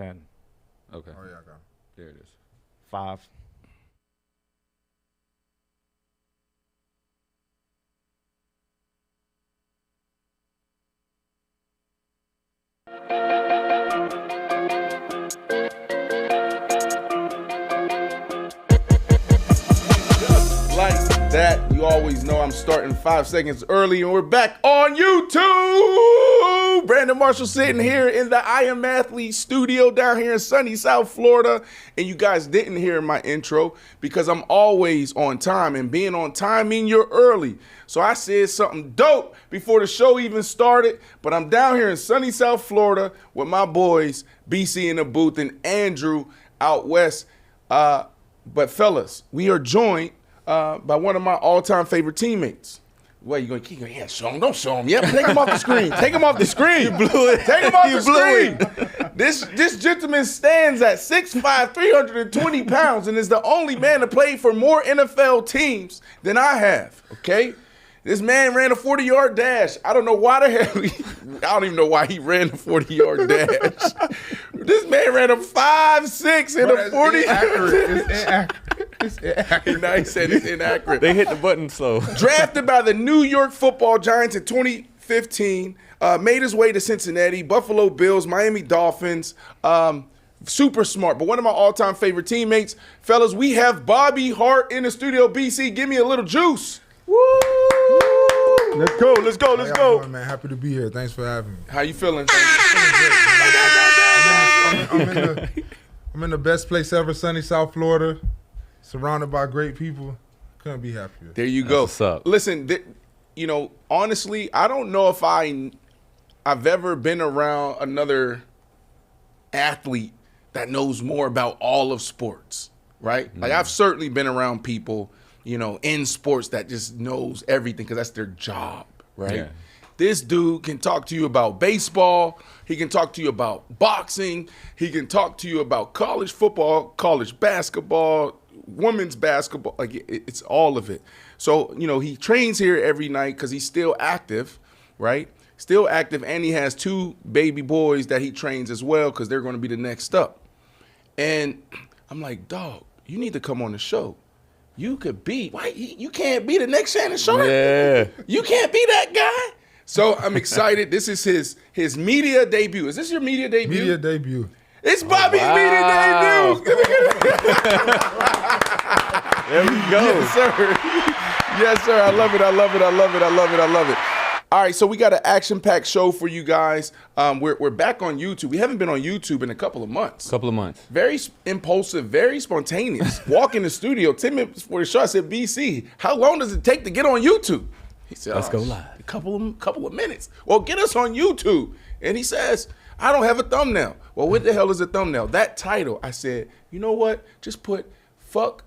10. Okay. Oh, yeah, I got him. There it is. 5. Like that, you always know I'm starting 5 seconds early, and we're back on YouTube. Brandon Marshall sitting here in the I Am Athlete studio down here in sunny South Florida, and you guys didn't hear my intro because I'm always on time, and being on time means you're early. So I said something dope before the show even started, but I'm down here in sunny South Florida with my boys, Bici in the booth and Andrew out west. But fellas, we are joined by one of my all-time favorite teammates. What, you going to keep going? Yeah, show him. Don't show him. Yep, take him off the screen. Take him off the screen. You blew it. Take him off the screen. This gentleman stands at 6'5", 320 pounds, and is the only man to play for more NFL teams than I have, okay? This man ran a 40-yard dash. I don't know why the hell I don't even know why he ran the 40-yard dash. This man ran a 5'6" and a 40. It's inaccurate. It's inaccurate. Now he said it's inaccurate. They hit the button slow. Drafted by the New York Football Giants in 2015, made his way to Cincinnati, Buffalo Bills, Miami Dolphins. Super smart, but one of my all-time favorite teammates. Fellas, we have Bobby Hart in the studio. BC, give me a little juice. Woo! Let's go. Let's go. Let's How go. y'all doing, man? Happy to be here. Thanks for having me. How you feeling? I'm in the best place ever, sunny South Florida, surrounded by great people. Couldn't be happier. There you go. What's up? Listen, honestly, I don't know if I've ever been around another athlete that knows more about all of sports, right? Like, I've certainly been around people, in sports that just knows everything because that's their job, right? Yeah. This dude can talk to you about baseball. He can talk to you about boxing. He can talk to you about college football, college basketball, women's basketball. Like, it's all of it. So, he trains here every night because he's still active, right? Still active, and he has 2 baby boys that he trains as well because they're going to be the next up. And I'm like, dog, you need to come on the show. You could be, you can't be the next Shannon Sharp. Yeah. You can't be that guy. So I'm excited. This is his media debut. Is this your media debut? Media debut. It's Bobby's media debut. There we go. Yes, sir. Yes, sir. I love it. I love it. I love it. I love it. I love it. All right, so we got an action-packed show for you guys. We're back on YouTube. We haven't been on YouTube in a couple of months. Very impulsive, very spontaneous. Walk in the studio 10 minutes before the show. I said, BC, how long does it take to get on YouTube? He said, Let's go live. A couple of minutes. Well, get us on YouTube. And he says, I don't have a thumbnail. Well, what the hell is a thumbnail? That title. I said, you know what? Just put fuck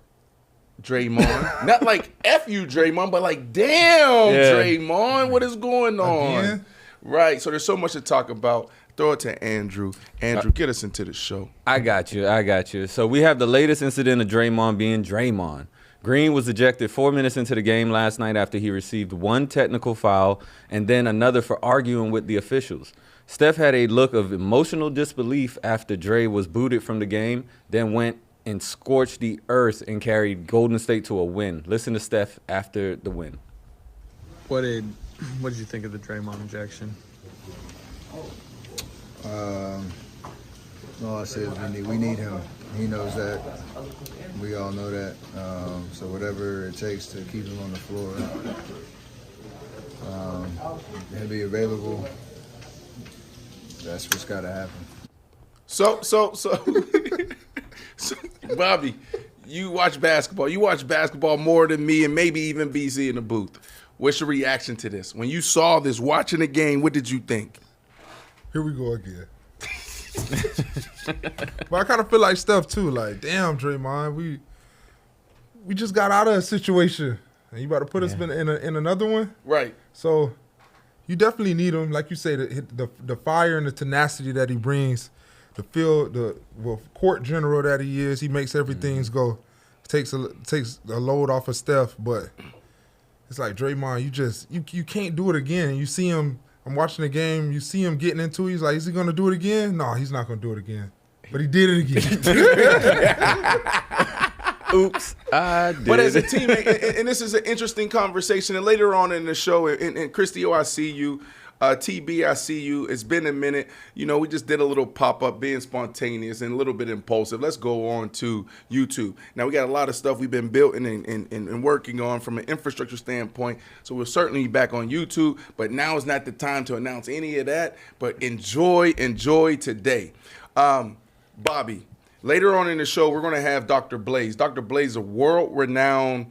Draymond. Not like F you, Draymond, but like, damn, Draymond, what is going on? Again? Right. So there's so much to talk about. Throw it to Andrew. Andrew, get us into the show. I got you. So we have the latest incident of Draymond being Draymond. Green was ejected 4 minutes into the game last night after he received 1 technical foul and then another for arguing with the officials. Steph had a look of emotional disbelief after Dre was booted from the game, then went and scorched the earth and carried Golden State to a win. Listen to Steph after the win. What did you think of the Draymond injection? All I said is we need him. He knows that. We all know that. So whatever it takes to keep him on the floor, he'll be available. That's what's got to happen. So, Bobby, you watch basketball. You watch basketball more than me and maybe even BC in the booth. What's your reaction to this? When you saw this, watching the game, what did you think? Here we go again. But I kind of feel like Steph too. Like, damn, Draymond, we just got out of a situation, and you about to put us in another one. Right. So you definitely need him, like you say, the fire and the tenacity that he brings, the field, the court general that he is. He makes everything go. Takes a load off of Steph, but it's like Draymond, you can't do it again. And you see him. I'm watching the game. You see him getting into it. He's like, is he going to do it again? No, he's not going to do it again. but he did it again. Oops, I did. But as a team, and this is an interesting conversation, and later on in the show, and Christy, I see you. TB, I see you. It's been a minute. You know, we just did a little pop-up, being spontaneous and a little bit impulsive. Let's go on to YouTube. Now, we got a lot of stuff we've been building and working on from an infrastructure standpoint, so we'll certainly be back on YouTube, but now is not the time to announce any of that, but enjoy today. Bobby, later on in the show, we're going to have Dr. Blaise. Dr. Blaise is a world-renowned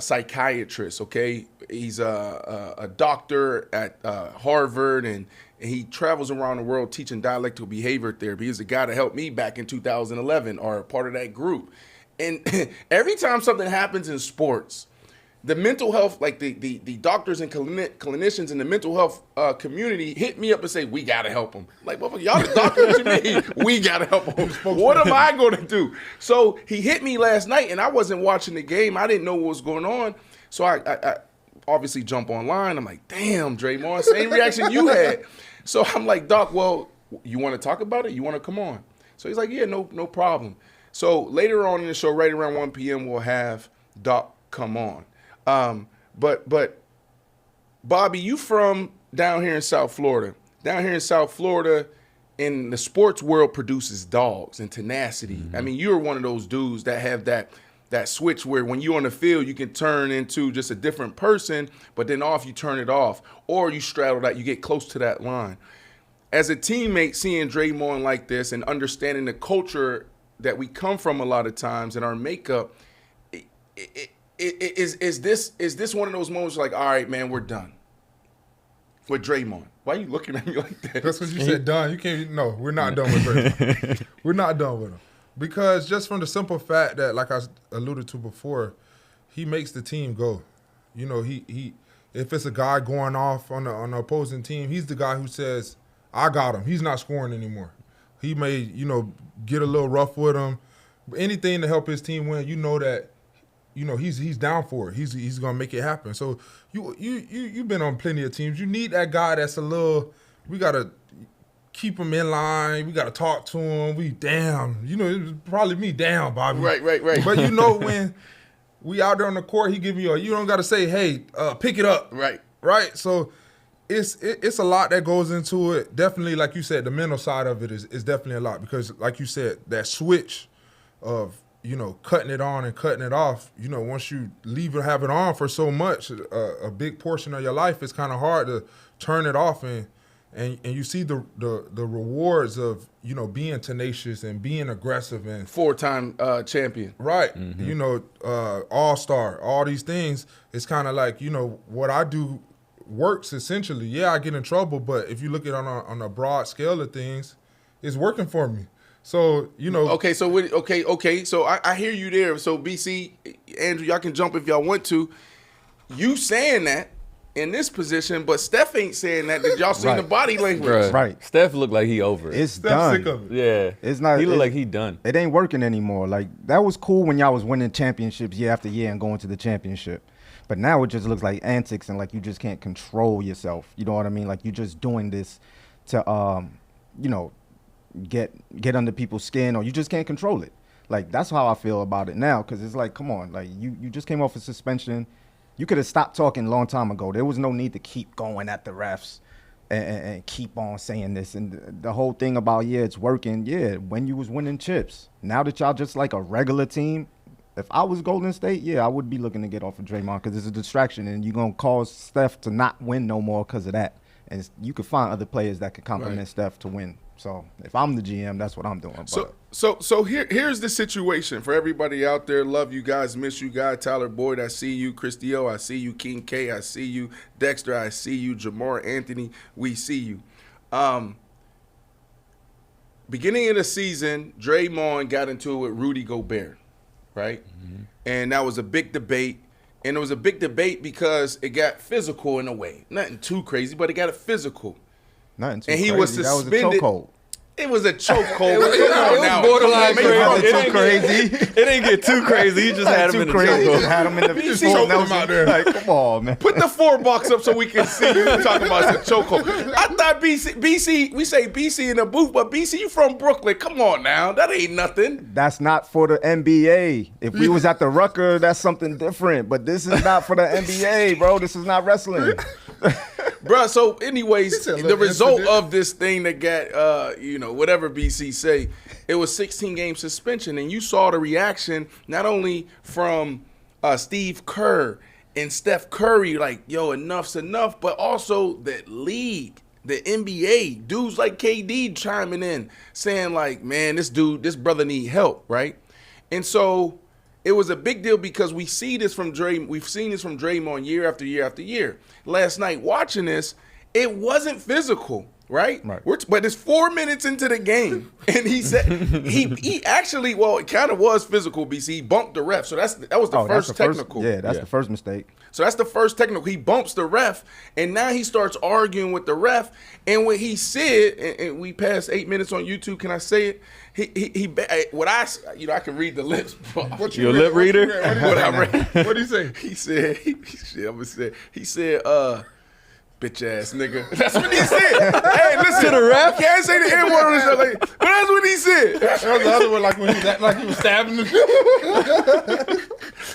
psychiatrist, okay? He's a doctor at Harvard, and he travels around the world teaching dialectical behavior therapy. He's the guy that helped me back in 2011, or part of that group. And every time something happens in sports, the mental health, like the doctors and clinicians in the mental health community hit me up and say, we got to help them. Like, well, y'all the doctors to me, we got to help them. What am I going to do? So he hit me last night, and I wasn't watching the game. I didn't know what was going on. So I obviously jump online. I'm like, damn, Draymond, same reaction you had. So I'm like, Doc, well, you want to talk about it? You want to come on? So he's like, yeah, no problem. So later on in the show, right around 1 p.m., we'll have Doc come on. But Bobby, you from down here in South Florida. Down here in South Florida, in the sports world, produces dogs and tenacity. Mm-hmm. I mean, you're one of those dudes that have that switch where when you're on the field, you can turn into just a different person, but then off you turn it off, or you straddle that, you get close to that line. As a teammate, seeing Draymond like this and understanding the culture that we come from a lot of times in our makeup, is this one of those moments like, all right, man, we're done with Draymond? Why are you looking at me like that? That's because you said done. You can't. No, we're not done with Draymond. We're not done with him. Because just from the simple fact that, like I alluded to before, he makes the team go. You know, he if it's a guy going off on the opposing team, he's the guy who says, I got him. He's not scoring anymore. He may, get a little rough with him. But anything to help his team win, you know that, he's down for it. He's gonna make it happen. So you've been on plenty of teams. You need that guy that's a little, we gotta keep him in line. We got to talk to him. It was probably me down, Bobby. Right. But when we out there on the court, he give you you don't got to say, hey, pick it up. Right. So it's a lot that goes into it. Definitely, like you said, the mental side of it is definitely a lot because, like you said, that switch of, cutting it on and cutting it off, once you have it on for so much, a big portion of your life, it's kind of hard to turn it off and you see the rewards of, being tenacious and being aggressive and 4-time champion. Right. Mm-hmm. All-star, all these things. It's kind of like, what I do works essentially. Yeah, I get in trouble, but if you look at it on a broad scale of things, it's working for me. So, Okay, so I hear you there. So, BC, Andrew, y'all can jump if y'all want to. You saying that in this position, but Steph ain't saying that. Did y'all see the body language? Bruh. Right. Steph looked like he over it. It's Steph's done. sick of it. Yeah. It's not. He looked like he done. It ain't working anymore. Like, that was cool when y'all was winning championships year after year and going to the championship. But now it just looks like antics and like you just can't control yourself. You know what I mean? Like, you're just doing this to, get under people's skin, or you just can't control it. Like, that's how I feel about it now, because it's like, come on, like, you just came off a suspension. You could have stopped talking a long time ago. There was no need to keep going at the refs and keep on saying this. And the whole thing about, it's working, when you was winning chips. Now that y'all just like a regular team, if I was Golden State, I would be looking to get off of Draymond because it's a distraction, and you're going to cause Steph to not win no more because of that. And you could find other players that could complement Steph to win. So if I'm the GM, that's what I'm doing. So here's the situation for everybody out there. Love you guys, miss you guys. Tyler Boyd, I see you. Christy O, I see you. King K, I see you. Dexter, I see you. Jamar Anthony, we see you. Beginning of the season, Draymond got into it with Rudy Gobert, right? Mm-hmm. And that was a big debate. And it was a big debate because it got physical in a way. Nothing too crazy, but it got physical. Nothing too and he crazy. was suspended. That was a chokehold. It was a chokehold. It was borderline crazy. It didn't get too crazy. He just had him in the chokehold. Had him in the just choked him out there. Like, come on, man. Put the 4 box up so we can see you talking about the chokehold. I thought BC, we say BC in the booth, but BC, you from Brooklyn. Come on now. That ain't nothing. That's not for the NBA. If we was at the Rucker, that's something different. But this is not for the NBA, bro. This is not wrestling. Bruh, so anyways, said, the result of this thing that got, whatever BC say, it was 16-game suspension. And you saw the reaction not only from Steve Kerr and Steph Curry, like, yo, enough's enough, but also the league, the NBA, dudes like KD chiming in, saying like, man, this brother need help, right? And so it was a big deal because we've seen this from Draymond year after year after year. Last night watching this, it wasn't physical, right? But it's 4 minutes into the game, and he said he actually, well, it kind of was physical. BC, he bumped the ref, so that was the first technical. That's the first mistake. So that's the first technical. He bumps the ref, and now he starts arguing with the ref. And what he said, and we passed 8 minutes on YouTube. Can I say it? I can read the lips. What You a lip reader? What I read. What did he say? He said, bitch ass nigga. That's what he said. Hey, listen. To the ref? I can't say the N word on the show, like, but that's what he said. That was the other one, like when he was stabbing him.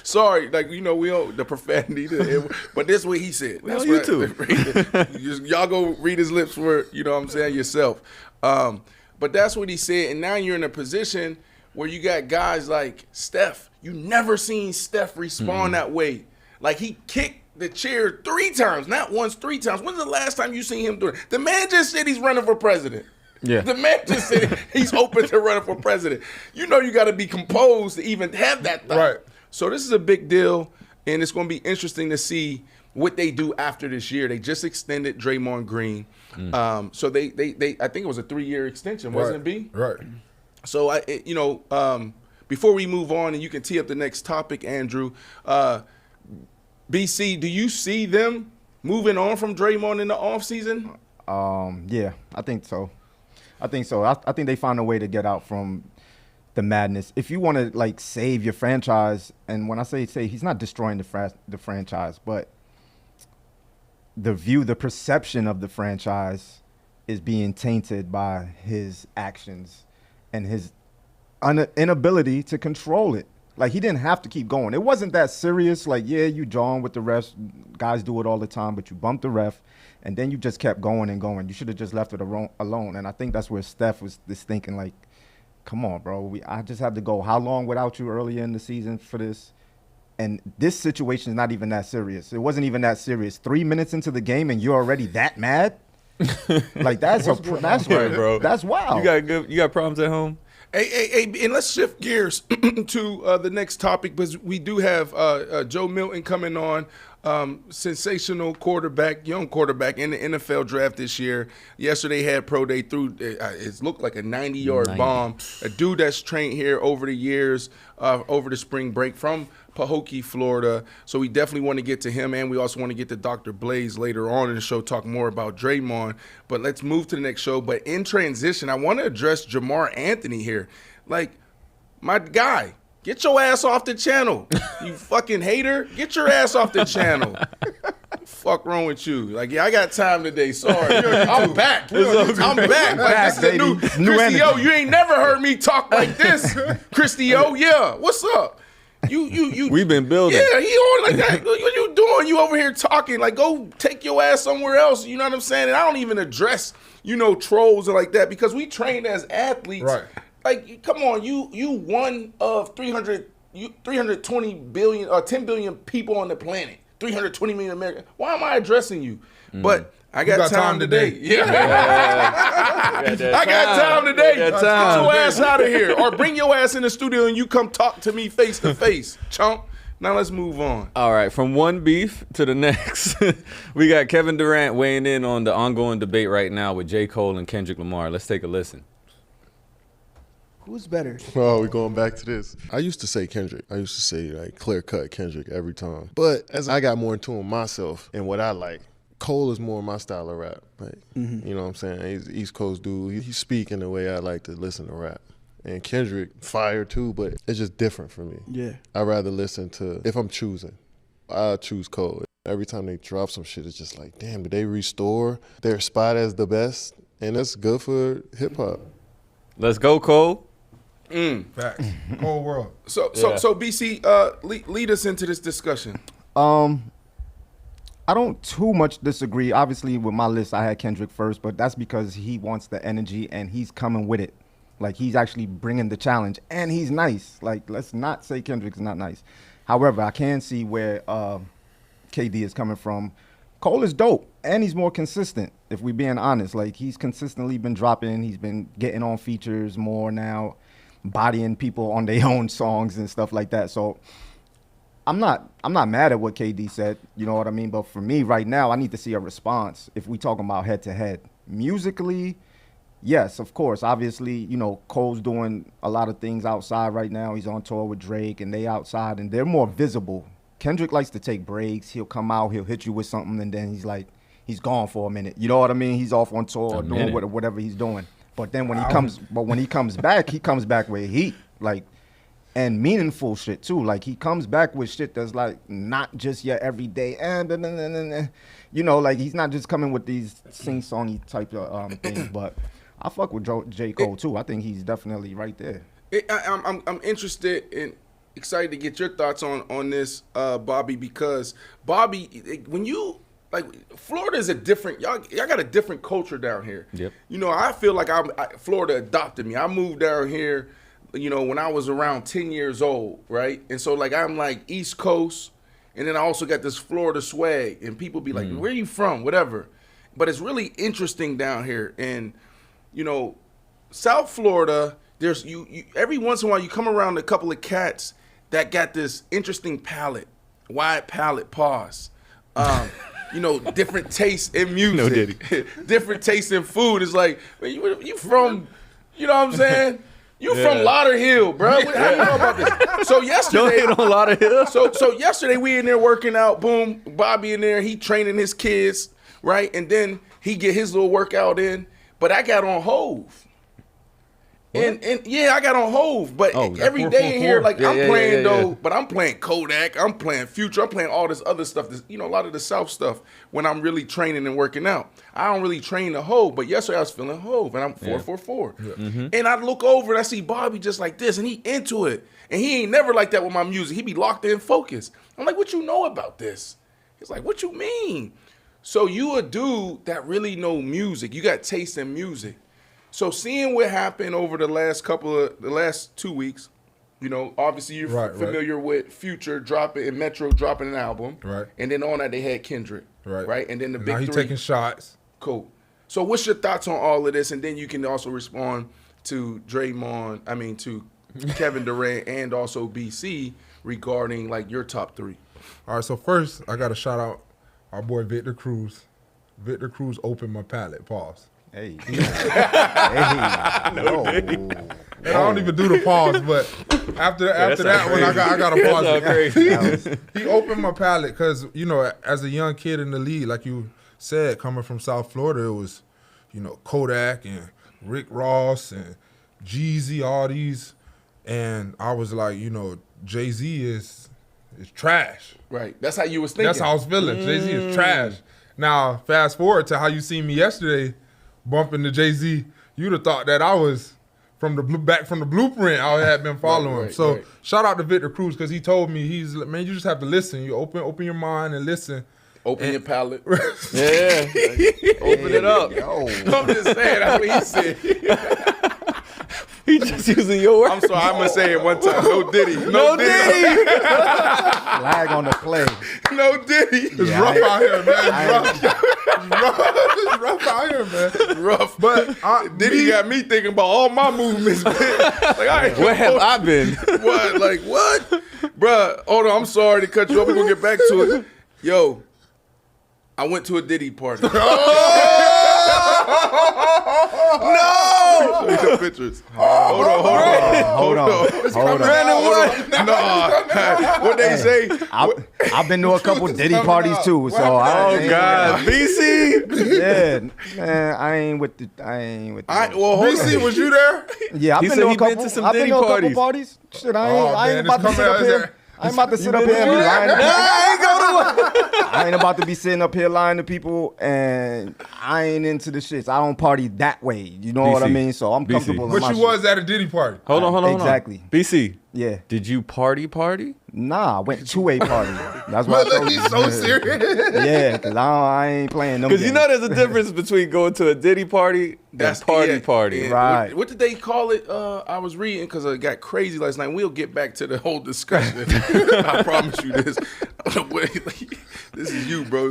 Sorry, like, we don't, the profanity, but this is what he said. That's on YouTube. Y'all go read his lips for, yourself. But that's what he said, and now you're in a position where you got guys like Steph. You never seen Steph respond that way. Like, he kicked the chair 3 times, not once, 3 times. When's the last time you seen him do it? The man just said he's running for president. Yeah. The man just said he's open to running for president. You got to be composed to even have that thought. Right. So this is a big deal, and it's going to be interesting to see what they do after this year. They just extended Draymond Green. So they I think it was a 3-year extension, wasn't it, B? Right. So before we move on, and you can tee up the next topic, Andrew, BC, do you see them moving on from Draymond in the offseason? Yeah, I think so. I think they found a way to get out from the madness. If you want to like save your franchise, and when I say save, he's not destroying the franchise, but the perception of the franchise is being tainted by his actions and his inability to control it. Like, he didn't have to keep going. It wasn't that serious. Like, yeah, you jawing with the refs. Guys do it all the time, but you bumped the ref, and then you just kept going and going. You should have just left it alone. And I think that's where Steph was just thinking, like, come on, bro. I just have to go how long without you earlier in the season for this? And this situation is not even that serious. It wasn't even that serious. 3 minutes into the game, and you're already that mad? Like, that's right, bro. That's wild. You got problems at home? Hey, and let's shift gears to the next topic, because we do have Joe Milton coming on, sensational quarterback, young quarterback in the NFL draft this year. Yesterday had pro day, through it looked like a 90-yard bomb. A dude that's trained here over the years, over the spring break from Pahokee, Florida. So we definitely want to get to him, and we also want to get to Dr. Blaise later on in the show, talk more about Draymond. But let's move to the next show. But in transition, I want to address Jamar Anthony here. Like, my guy, get your ass off the channel. You fucking hater. Get your ass off the channel. Fuck wrong with you? Like, yeah, I got time today. Sorry. I'm back. I'm back. Like, this is a new Christy O. You ain't never heard me talk like this. Christy O, yeah. What's up? You We've been building. Yeah, he on like that. What you doing? You over here talking. Like, go take your ass somewhere else. You know what I'm saying? And I don't even address, trolls and like that, because we train as athletes. Right. Like, come on, you one of 320 billion, 10 billion people on the planet. 320 million Americans. Why am I addressing you? But I got time today. Yeah. I got time today. Get your ass out of here. Or bring your ass in the studio and you come talk to me face to face, chump. Now let's move on. All right, from one beef to the next. We got Kevin Durant weighing in on the ongoing debate right now with J. Cole and Kendrick Lamar. Let's take a listen. Who's better? Oh, we're going back to this. I used to say Kendrick. I used to say, like, clear-cut Kendrick every time. But as I got more in tune with myself and what I like, Cole is more my style of rap. Like, you know what I'm saying? He's an East Coast dude. He speak in the way I like to listen to rap. And Kendrick, fire too, but it's just different for me. Yeah. I'd rather listen to, if I'm choosing, I'll choose Cole. Every time they drop some shit, it's just like, damn, did they restore their spot as the best? And that's good for hip hop. Let's go, Cole. Facts. Whole world. So BC, lead us into this discussion. I don't too much disagree. Obviously, with my list, I had Kendrick first, but that's because he wants the energy and he's coming with it. Like, he's actually bringing the challenge, and he's nice. Like, let's not say Kendrick's not nice. However, I can see where KD is coming from. Cole is dope, and he's more consistent, if we're being honest. Like, he's consistently been dropping. He's been getting on features more now, bodying people on their own songs and stuff like that. So I'm not mad at what KD said, you know what I mean? But for me right now, I need to see a response if we talking about head-to-head. Musically, yes, of course. Obviously, you know, Cole's doing a lot of things outside right now. He's on tour with Drake, and they outside, and they're more visible. Kendrick likes to take breaks. He'll come out, he'll hit you with something, and then he's gone for a minute. You know what I mean? He's off on tour doing whatever he's doing. But then when he comes back, he comes back with heat, like, and meaningful shit too. Like, he comes back with shit that's like not just your everyday, you know, like, he's not just coming with these sing-songy type of things. But I fuck with J. Cole too. I think he's definitely right there. I'm interested and excited to get your thoughts on this, Bobby, because Bobby, when you like, Florida is a different, y'all got a different culture down here. Yep. You know, I feel like Florida adopted me. I moved down here, you know, when I was around 10 years old, right? And so, like, I'm like East Coast, and then I also got this Florida swag, and people be like, where are you from? Whatever. But it's really interesting down here. And, you know, South Florida, there's you every once in a while you come around a couple of cats that got this interesting palate, wide palate, pause. You know, different tastes in music, different tastes in food. It's like, you from, you know what I'm saying? You from Lauderhill, bro. How you know about this? So yesterday, Don't hate on Lauderhill. So yesterday we in there working out. Boom, Bobby in there. He training his kids, right? And then he get his little workout in. But I got on Hove. And yeah, I got on Hove, but every day in here, like, I'm playing though, but I'm playing Kodak, I'm playing Future, I'm playing all this other stuff, you know, a lot of the South stuff when I'm really training and working out. I don't really train the Hove, but yesterday I was feeling Hove, and I'm 444. Yeah. And I look over and I see Bobby just like this, and he into it. And he ain't never like that with my music. He be locked in focus. I'm like, what you know about this? He's like, what you mean? So you a dude that really know music. You got taste in music. So seeing what happened over the last 2 weeks, you know, obviously you're familiar with Future dropping and Metro dropping an album. Right. And then on that they had Kendrick. Right. And then the big three. Now he taking shots. Cool. So what's your thoughts on all of this? And then you can also respond to to Kevin Durant and also BC regarding, like, your top three. All right, so first I got to shout out our boy Victor Cruz. Victor Cruz opened my palate. Pause. Hey. No. And I don't even do the pause, but after that one, I got to pause it. He opened my palate because, you know, as a young kid in the league, like you said, coming from South Florida, it was, you know, Kodak and Rick Ross and Jeezy, all these. And I was like, you know, Jay-Z is trash. Right. That's how you was thinking. That's how I was feeling. Jay-Z is trash. Now, fast forward to how you seen me yesterday bumping to Jay-Z, you'd have thought that I was back from the blueprint I had been following. Shout out to Victor Cruz, because he told me, man, you just have to listen. You open your mind and listen. Open your palate. Open it up. I'm just saying, that's what he said. He just using your word. I'm sorry, I'm going to say it one time. No Diddy. No Diddy. Flag on the play. No Diddy. It's rough out here, man. It's rough out here, man. Rough. But Diddy got me thinking about all my movements, man. Like, where have I been? What? Like, what? Bruh, hold on. I'm sorry to cut you off. We're going to get back to it. Yo, I went to a Diddy party. No! Show you the pictures. Hold on. No. What they say? I've been to a couple Diddy parties too, so God, BC. Yeah, man, I ain't with the. Well, hold BC, on. was you there? Yeah, I've He been said to a he been couple. to some I've been Diddy to a couple parties. parties. Shit, I Man, ain't about to it's sit up coming out here. I ain't about to sit up here and be lying to people. I ain't about to be sitting up here lying to people, and I ain't into the shits. I don't party that way. You know what I BC. mean? So I'm comfortable. in But my you shit. was at a Diddy party. Hold on. Exactly. BC. Yeah. Did you party? Nah, I went to a party. That's what I told you. He's so serious. Yeah, because I ain't playing them Because you games. know there's a difference between going to a Diddy party and party. Yeah. Right. What did they call it? I was reading because it got crazy last night. We'll get back to the whole discussion. I promise you this. This is you, bro.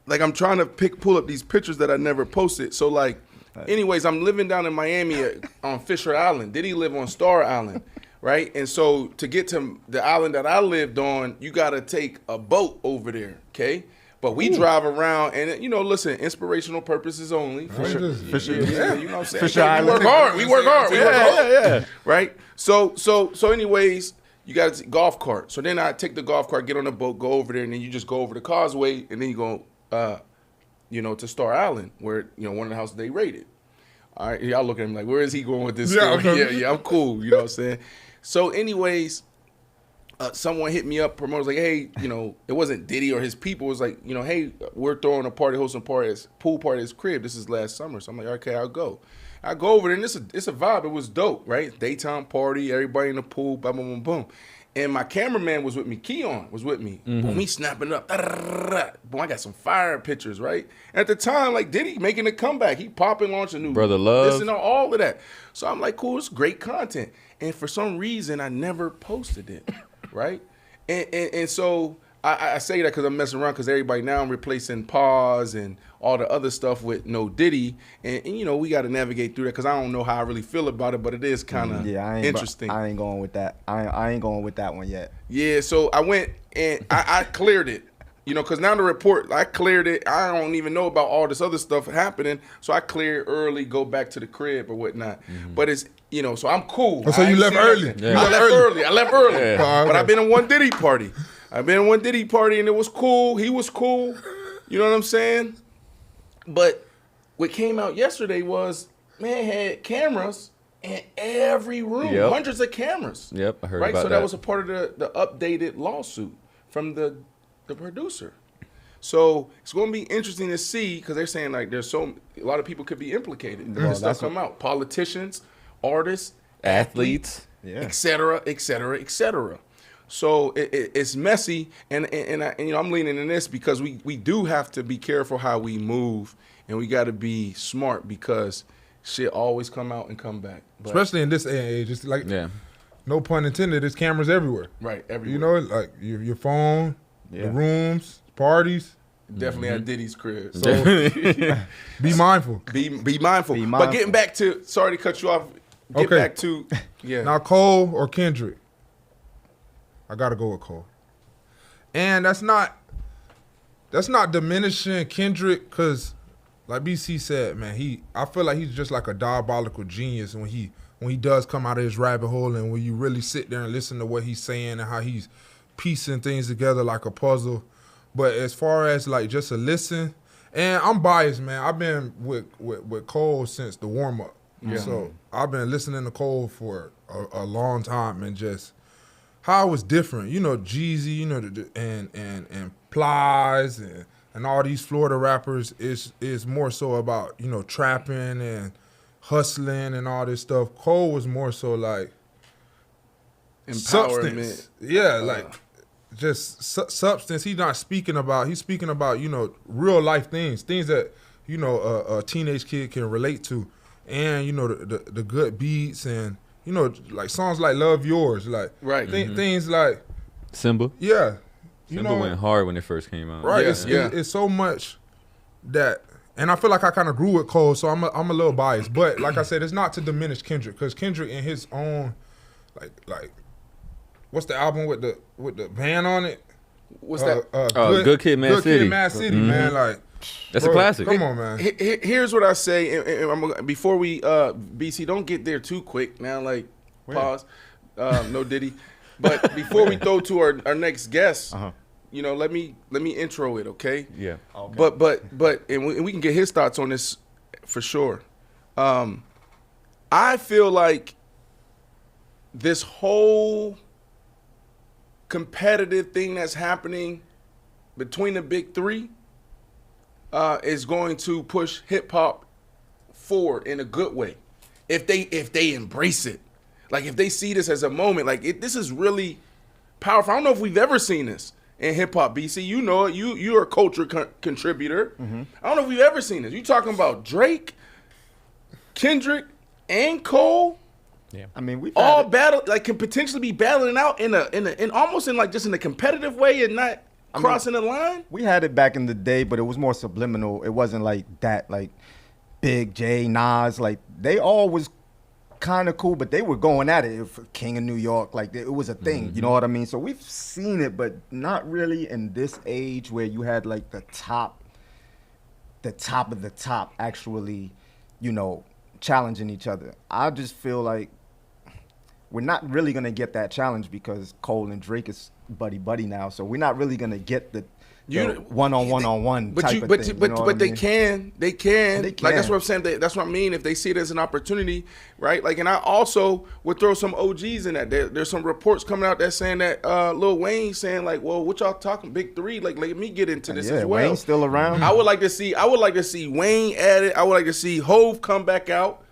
Like I'm trying to pull up these pictures that I never posted. So like, anyways, I'm living down in Miami on Fisher Island. Did he live on Star Island? Right? And so to get to the island that I lived on, you got to take a boat over there, okay? But we drive around and, listen, inspirational purposes only. Fisher. Yeah, you know what I'm saying? Fisher Island. We work hard. Yeah. Right? So anyways, you got a golf cart. So then I take the golf cart, get on the boat, go over there, and then you just go over the causeway, and then you go, to Star Island, where, one of the houses they raided. All right, y'all look at him like, where is he going with this story? Yeah, I'm cool. You know what I'm saying? So anyways, someone hit me up, promoters like, hey, it wasn't Diddy or his people. It was like, hey, we're throwing a party, hosting a party, pool party at his crib. This is last summer. So I'm like, okay, I'll go. I go over there, and it's a vibe. It was dope, right? Daytime party, everybody in the pool, boom, boom, boom, boom. And my cameraman was with me. Keon was with me. Boom, me snapping up. Boom, I got some fire pictures, right? And at the time, like Diddy making a comeback. He popping, launching new Brother Love. this and all of that. So I'm like, cool, it's great content. And for some reason, I never posted it, right? And so I say that because I'm messing around because everybody now I'm replacing pause and all the other stuff with no Diddy. And we got to navigate through that because I don't know how I really feel about it, but it is kind of interesting. I ain't going with that. I ain't going with that one yet. Yeah, so I went and I cleared it, because now the report, I cleared it. I don't even know about all this other stuff happening. So I cleared early, go back to the crib or whatnot. But it's, so I'm cool. Oh, so you left early. Yeah. I left early. Yeah. But I've been in one Diddy party. And it was cool. He was cool. You know what I'm saying? But what came out yesterday was, man had cameras in every room. Yep. Hundreds of cameras. Yep, I heard right? about So that. that was a part of the updated lawsuit from the producer. So it's going to be interesting to see because they're saying like a lot of people could be implicated. This stuff come out. Politicians, artists, Athletes. et cetera, et cetera, et cetera. So it's messy, and I'm leaning in this because we do have to be careful how we move, and we got to be smart because shit always come out and come back. But, Especially in this age, it's like, no pun intended, there's cameras everywhere. right, everywhere. Like your phone, Yeah. the rooms, parties. Definitely at Diddy's crib. So Be mindful. be mindful. Be But mindful. getting back to, sorry to cut you off. Get Okay. back to Now, Cole or Kendrick? I got to go with Cole. And that's not diminishing Kendrick because, like BC said, man, I feel like he's just like a diabolical genius when he does come out of his rabbit hole and when you really sit there and listen to what he's saying and how he's piecing things together like a puzzle. But as far as like just a listen, and I'm biased, man. I've been with Cole since the warm up. Yeah. So I've been listening to Cole for a long time and just how it was different. Jeezy, and Plies and all these Florida rappers is more so about, trapping and hustling and all this stuff. Cole was more so like empowerment. substance. Yeah, like just substance. He's speaking about, real life things that, a teenage kid can relate to. And, the good beats and, like songs like Love Yours, like Right. things like, Simba. yeah. Simba went hard when it first came out. Right. Yeah. It's so much that, and I feel like I kind of grew with Cole, so I'm a little biased. But like I said, it's not to diminish Kendrick, because Kendrick in his own, like, what's the album with the band on it? What's that? Good Kid, Mad City. Good Kid, Mad City, man. Like, That's a classic. Come on, man. Here's what I say, before we BC, don't get there too quick now. Like pause, no Diddy. But before we throw to our next guest, you know, let me intro it, okay? Yeah. Okay. But we can get his thoughts on this for sure. I feel like this whole competitive thing that's happening between the big three is going to push hip hop forward in a good way. If they embrace it, like if they see this as a moment, like this is really powerful. I don't know if we've ever seen this in hip hop. BC, you know it. You're a culture contributor. I don't know if we've ever seen this. You talking about Drake, Kendrick, and Cole? Yeah. I mean, we all battle, like can potentially be battling out in almost in like just in a competitive way and not crossing the line. We had it back in the day, but it was more subliminal. It wasn't like that, like Big J, Nas, like they all was kind of cool, but they were going at it for King of New York. Like it was a thing, you know what I mean? So we've seen it, but not really in this age where you had like the top of the top actually, you know, challenging each other. I just feel like we're not really going to get that challenge because Cole and Drake is buddy now. So we're not really going to get the one-on-one type of thing. But they can. Like that's what I'm saying. That's what I mean. If they see it as an opportunity, right? Like, and I also would throw some OGs in that. There's some reports coming out that's saying that Lil Wayne saying like, well, what y'all talking big three? Like, let me get into this as well. Wayne's still around. I would like to see Wayne added. I would like to see Hove come back out.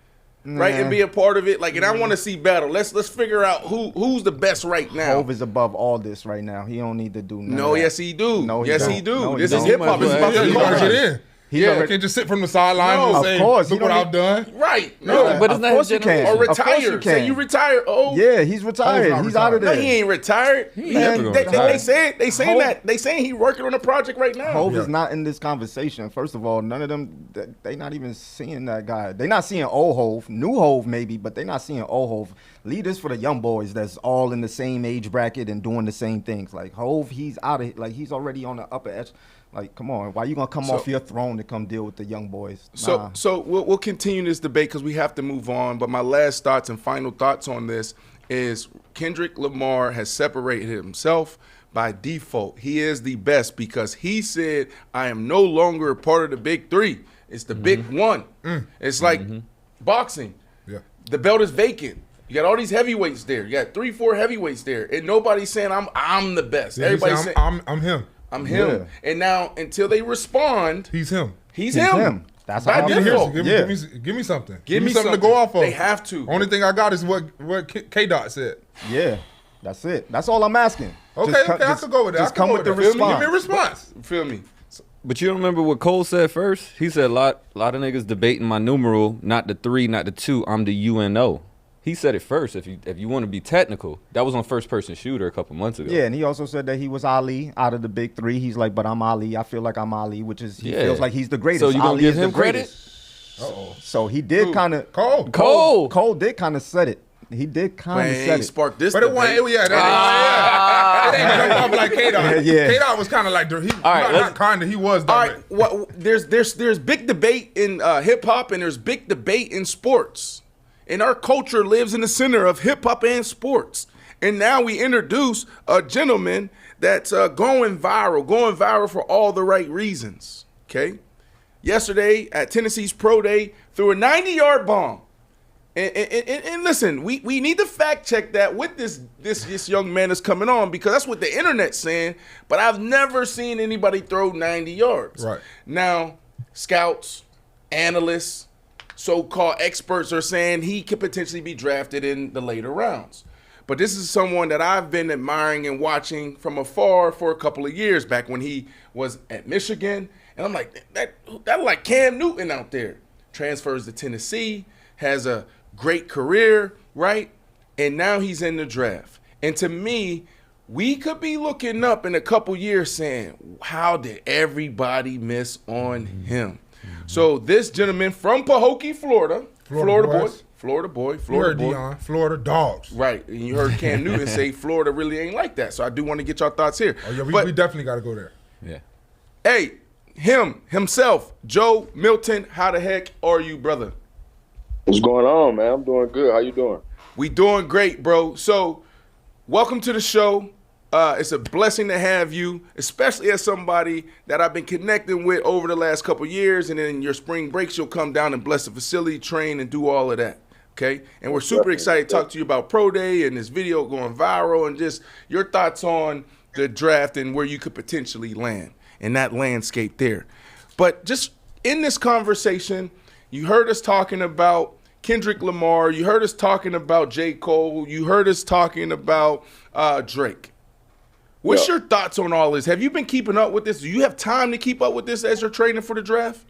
Right, and be a part of it. Like, and I want to see battle. Let's figure out who's the best right now. Hove is above all this right now. He don't need to do nothing. No, yes he do. No, he do. No, this is hip hop. It's about You gotta get in. He Can't just sit from the sidelines and say, of course, look what I've done. Right. No, but it's not his generation. Or retire. Say you retire. Oh. Yeah, he's retired. He's out of there. No, he ain't retired. They saying he working on a project right now. Hove is not in this conversation. First of all, none of them, they not even seeing that guy. They not seeing old Hove. New Hove maybe, but they not seeing old Hove. Lead this for the young boys that's all in the same age bracket and doing the same things. Like Hove, he's out of, like he's already on the upper edge. Like, come on, why you gonna come off your throne to come deal with the young boys? Nah. So we'll continue this debate because we have to move on. But my last thoughts and final thoughts on this is Kendrick Lamar has separated himself by default. He is the best because he said, I am no longer a part of the big three. It's the big one. It's like boxing. Yeah. The belt is vacant. You got all these heavyweights there. You got 3-4 heavyweights there. And nobody's saying I'm the best. Yeah, everybody's saying I'm him. I'm him. Yeah. And now until they respond, he's him. He's him. That's how I feel. Give me something. Give me something to go off of. They have to. Only thing I got is what K-Dot said. Yeah. That's it. That's all I'm asking. Okay, I could go with that. Just come with the response. Give me a response. Feel me? But you don't remember what Cole said first? He said a lot of niggas debating my numeral, not the 3, not the 2. I'm the UNO. He said it first. If you want to be technical, that was on First Person Shooter a couple months ago. Yeah, and he also said that he was Ali out of the big three. He's like, but I'm Ali. I feel like I'm Ali, which is he feels like he's the greatest. So you gonna give him credit? So he did kind of Cole did kind of said it. He did kind of said it. Sparked this, but it wasn't. It ain't jump off like K-Dot. K-Dot was kind of like not kind of. He was. All right. Well, there's big debate in hip hop and there's big debate in sports. And our culture lives in the center of hip hop and sports. And now we introduce a gentleman that's going viral for all the right reasons. Okay. Yesterday at Tennessee's Pro Day, threw a 90-yard bomb. And listen, we need to fact check that with this young man that's coming on because that's what the internet's saying. But I've never seen anybody throw 90 yards. Right. Now, scouts, analysts, so-called experts are saying he could potentially be drafted in the later rounds. But this is someone that I've been admiring and watching from afar for a couple of years, back when he was at Michigan. And I'm like, that like Cam Newton out there. Transfers to Tennessee, has a great career, right? And now he's in the draft. And to me, we could be looking up in a couple years saying, how did everybody miss on him? So this gentleman from Pahokee, Florida boy. You heard Dion, Florida dogs. Right, and you heard Cam Newton say Florida really ain't like that. So I do want to get your thoughts here. Oh yeah, we definitely got to go there. Yeah. Hey, himself, Joe Milton. How the heck are you, brother? What's going on, man? I'm doing good. How you doing? We doing great, bro. So, welcome to the show. It's a blessing to have you, especially as somebody that I've been connecting with over the last couple years. And then your spring breaks, you'll come down and bless the facility, train, and do all of that. Okay? And we're super excited to talk to you about Pro Day and this video going viral and just your thoughts on the draft and where you could potentially land in that landscape there. But just in this conversation, you heard us talking about Kendrick Lamar. You heard us talking about J. Cole. You heard us talking about Drake. What's your thoughts on all this? Have you been keeping up with this? Do you have time to keep up with this as you're training for the draft?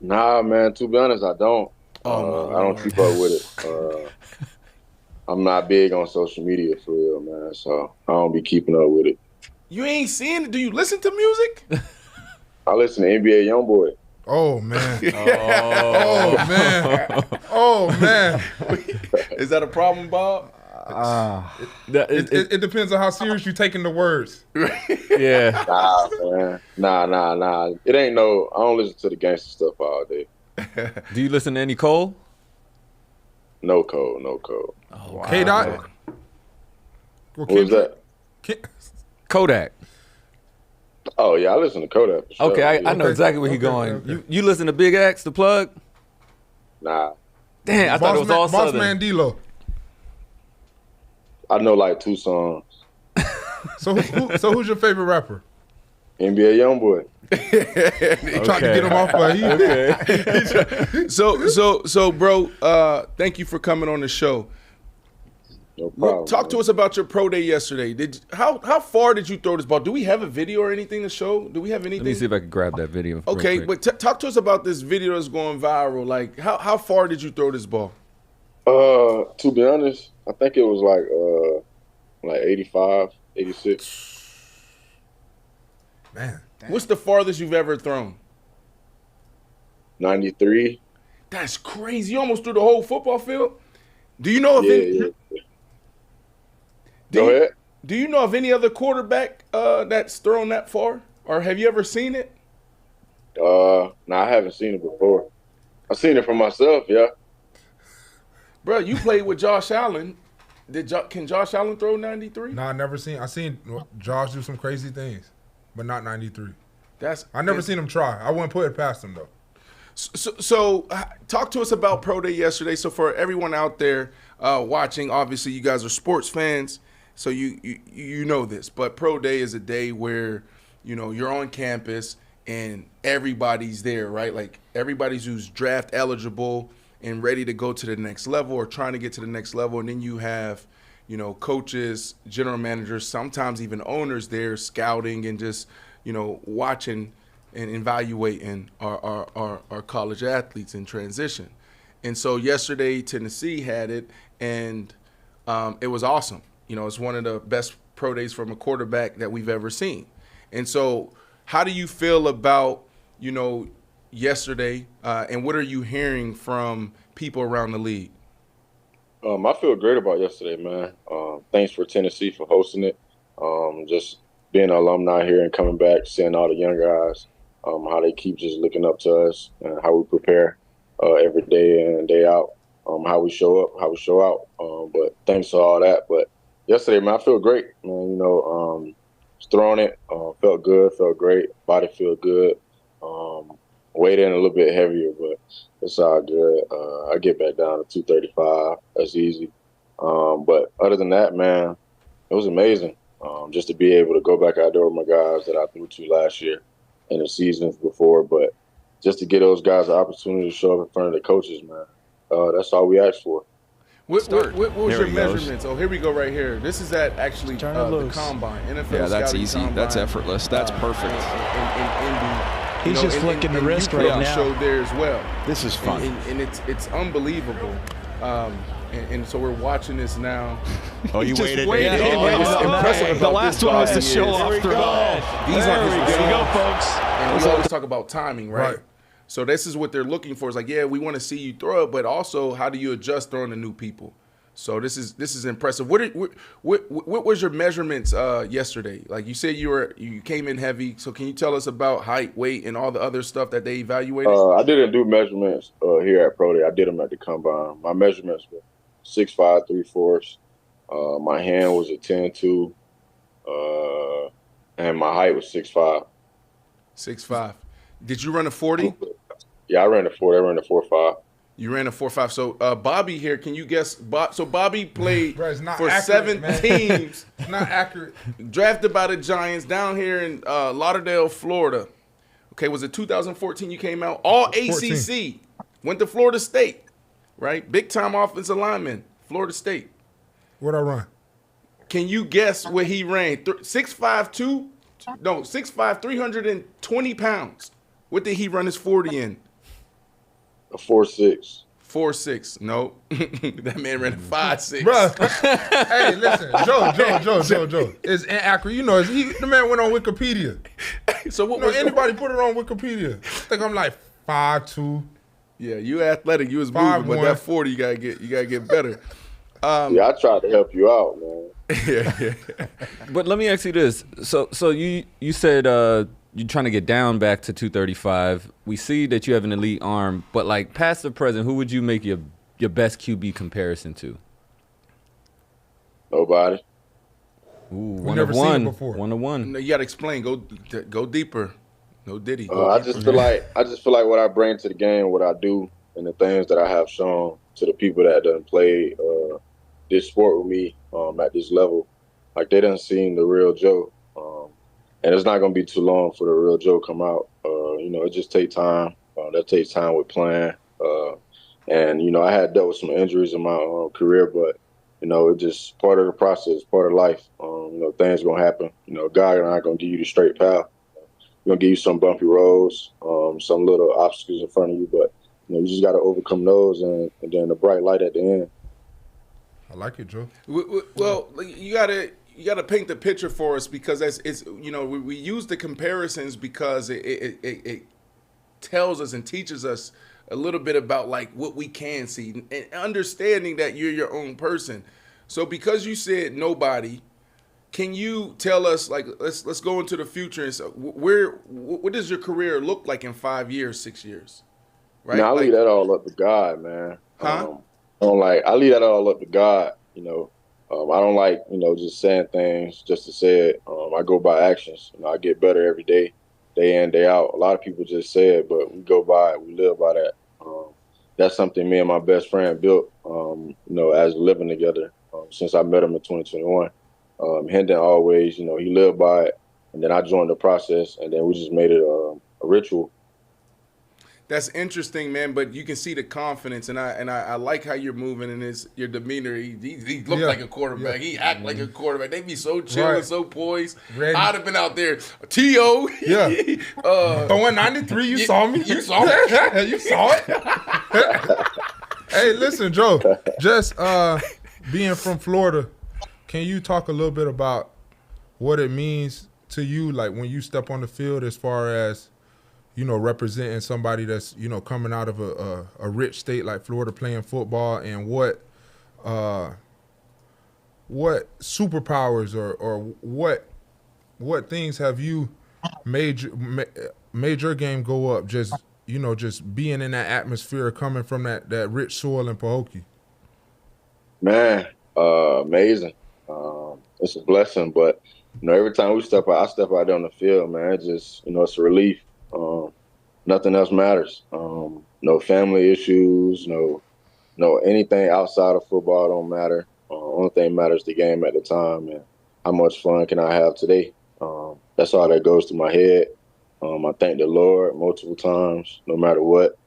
Nah, man. To be honest, I don't. I don't keep up with it. I'm not big on social media for real, man. So I don't be keeping up with it. You ain't seeing it? Do you listen to music? I listen to NBA YoungBoy. Oh man! Oh man! Oh man! Is that a problem, Bob? It depends on how serious you taking the words. Yeah. Nah, man. Nah. It ain't no. I don't listen to the gangster stuff all day. Do you listen to any Cole? No Cole. Oh, wow. K-Dot? What was that? Kodak. Oh yeah, I listen to Kodak. For sure. Okay, I know exactly where he's going. Okay. You listen to Big X, The Plug? Nah. Damn, I thought it was all Boss Southern. Man D-Lo. I know like 2 songs. So who's your favorite rapper? NBA YoungBoy. Trying to get him off, but he. So, bro, thank you for coming on the show. No problem. Talk to us about your pro day yesterday. How far did you throw this ball? Do we have a video or anything to show? Do we have anything? Let me see if I can grab that video. Okay, but talk to us about this video that's going viral. Like, how far did you throw this ball? To be honest, I think it was like 85, 86. Man, what's the farthest you've ever thrown? 93. That's crazy. You almost threw the whole football field. Do you know if Go ahead. Do you know of any other quarterback that's thrown that far, or have you ever seen it? No, I haven't seen it before. I've seen it for myself, yeah. Bro, you played with Josh Allen. Can Josh Allen throw 93? No, I seen Josh do some crazy things, but not 93. I never seen him try. I wouldn't put it past him though. So talk to us about Pro Day yesterday. So for everyone out there watching, obviously you guys are sports fans, so you know this. But Pro Day is a day where you're on campus and everybody's there, right? Like everybody's who's draft eligible and ready to go to the next level or trying to get to the next level. And then you have, coaches, general managers, sometimes even owners there scouting and just, watching and evaluating our college athletes in transition. And so yesterday Tennessee had it, and it was awesome. It's one of the best pro days from a quarterback that we've ever seen. And so how do you feel about, yesterday, and what are you hearing from people around the league? I feel great about yesterday, man. Thanks for Tennessee for hosting it. Just being an alumni here and coming back, seeing all the young guys, how they keep just looking up to us and how we prepare every day in and day out, how we show up, how we show out. But thanks to all that. But yesterday, man, I feel great, man. Was throwing it, felt good, felt great, body feel good. Weighed in a little bit heavier, but it's all good. I get back down to 235. That's easy. But other than that, man, it was amazing just to be able to go back out there with my guys that I threw to last year and the seasons before. But just to get those guys the opportunity to show up in front of the coaches, man, that's all we asked for. What was your measurements? Oh, here we go right here. This is at actually the Combine. NFL yeah, that's Scouting easy. Combine. That's effortless. That's perfect. In Indy. He's just flicking the wrist right now. Showed there as well. This is fun. And it's unbelievable. And so we're watching this now. Oh, you waited. Yeah. What's impressive about the last one was the show off the ball. These are his There we go, folks. And we always talk about timing, right? So this is what they're looking for. It's like, yeah, we want to see you throw it, but also how do you adjust throwing to new people? So this is impressive. What was your measurements yesterday? Like you said, you came in heavy. So can you tell us about height, weight, and all the other stuff that they evaluated? I didn't do measurements here at Pro Day. I did them at the combine. My measurements were 6'5", 3/4. My hand was a 10'2", and my height was 6'5". 6'5". Did you run a 40? Yeah, I ran a 40. I ran a 4.5. You ran a 4.5. So Bobby here, can you guess? So Bobby played Bro, it's not for accurate, 7 man. teams. It's not accurate. Drafted by the Giants down here in Lauderdale, Florida. Okay, was it 2014 you came out? All 14. ACC. Went to Florida State, right? Big time offensive lineman, Florida State. What'd I run? Can you guess what he ran? 6'5", 6'5", 320 pounds. What did he run his 40 in? A 4.6. 4.6. No. That man ran a 5.6. Bruh. Hey, listen. Joe. It's inaccurate. You know, the man went on Wikipedia. So what You know, was anybody put it on Wikipedia. I think I'm like 5'2". Yeah, you athletic. You was moving, but 5'1". that 40, you gotta get better. Yeah, I tried to help you out, man. Yeah. But let me ask you this. So you said you're trying to get down back to 235. We see that you have an elite arm, but like past the present, who would you make your best QB comparison to? Nobody. Ooh, We've never seen it before. 1-1. No, you gotta explain. Go deeper. No Diddy. I just feel like what I bring to the game, what I do, and the things that I have shown to the people that done played this sport with me at this level, like they done seen the real Joe. And it's not gonna be too long for the real Joe come out. It just takes time. That takes time with playing. And I had dealt with some injuries in my career, but it's just part of the process, part of life. Things gonna happen. God not gonna give you the straight path. He's gonna give you some bumpy roads, some little obstacles in front of you, but you just gotta overcome those, and then the bright light at the end. I like it, Joe. Well, you gotta paint the picture for us, because we use the comparisons because it tells us and teaches us a little bit about like what we can see and understanding that you're your own person. So because you said nobody, can you tell us, like, let's go into the future and so what does your career look like in 5 years, 6 years? Right? Now, I leave that all up to God, man. Huh? I leave that all up to God. I don't like, just saying things just to say it. I go by actions. I get better every day, day in, day out. A lot of people just say it, but we go by it. We live by that. That's something me and my best friend built, as living together since I met him in 2021. Hendon always, he lived by it. And then I joined the process, and then we just made it a ritual. That's interesting, man. But you can see the confidence, and I like how you're moving and your demeanor. He looked like a quarterback. Yeah. He act like a quarterback. They be so chill and so poised. Ready. I'd have been out there, T.O. Yeah. Throwing 93. You saw me. You saw it. You saw it. Hey, listen, Joe. Just being from Florida, can you talk a little bit about what it means to you, like when you step on the field, as far as representing somebody that's, coming out of a rich state like Florida playing football, and what superpowers or what things have you made your game go up, just being in that atmosphere, coming from that rich soil in Pahokee? Man, amazing. It's a blessing, but every time I step out there on the field, man, it just, it's a relief. Nothing else matters. No family issues, no anything outside of football don't matter. Only thing matters the game at the time, and how much fun can I have today. That's all that goes through my head. I thank the Lord multiple times, no matter what.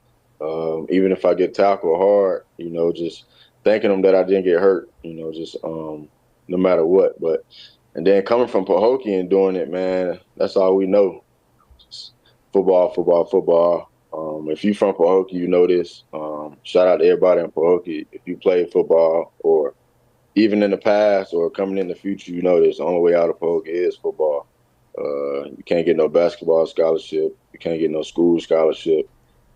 Even if I get tackled hard, just thanking him that I didn't get hurt, no matter what. And then coming from Pahokee and doing it, man, that's all we know. Just football. If you from Pahokee, you know this. Shout out to everybody in Pahokee. If you play football, or even in the past or coming in the future, you know this. The only way out of Pahokee is football. You can't get no basketball scholarship. You can't get no school scholarship.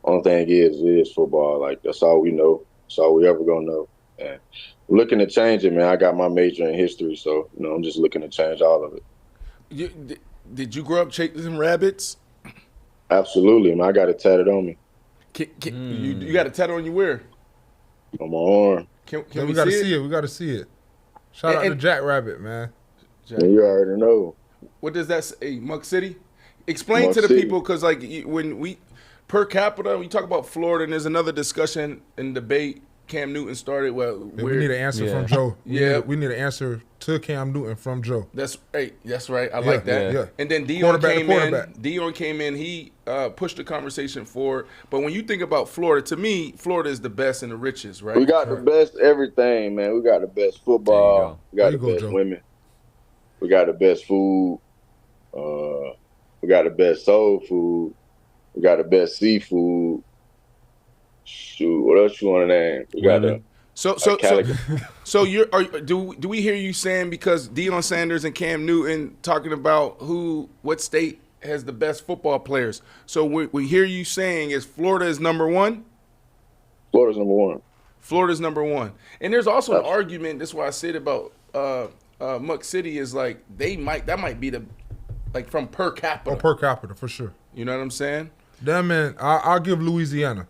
Only thing is football. Like, that's all we know. That's all we ever gonna know. And looking to change it, man. I got my major in history, so I'm just looking to change all of it. Did you grow up chasing rabbits? Absolutely, man. I got it tatted on me. You got a tattoo on you where? On my arm. Can we got to see it? We got to see it. Shout out to Jack Rabbit, man. You already know. What does that say? Muck City? Explain Muck to the City. people, because like when we per capita, we talk about Florida, and there's another discussion and debate. Cam Newton started. Well, we need an answer from Joe. We need an answer to Cam Newton from Joe. That's right. I like that. Yeah. And then Dion came in. He pushed the conversation forward. But when you think about Florida, to me, Florida is the best and the richest, right? We got the best everything, man. We got the best football. We got the best women. We got the best food. We got the best soul food. We got the best seafood. Shoot, what else you want to name? We got do we hear you saying, because Deion Sanders and Cam Newton talking about what state has the best football players? So we hear you saying is Florida is number one? Florida's number one. Florida's number one. And there's also an argument, that's why I said about Muck City is like that might be the from per capita. Oh, per capita, for sure. You know what I'm saying? Damn, man, I'll give Louisiana.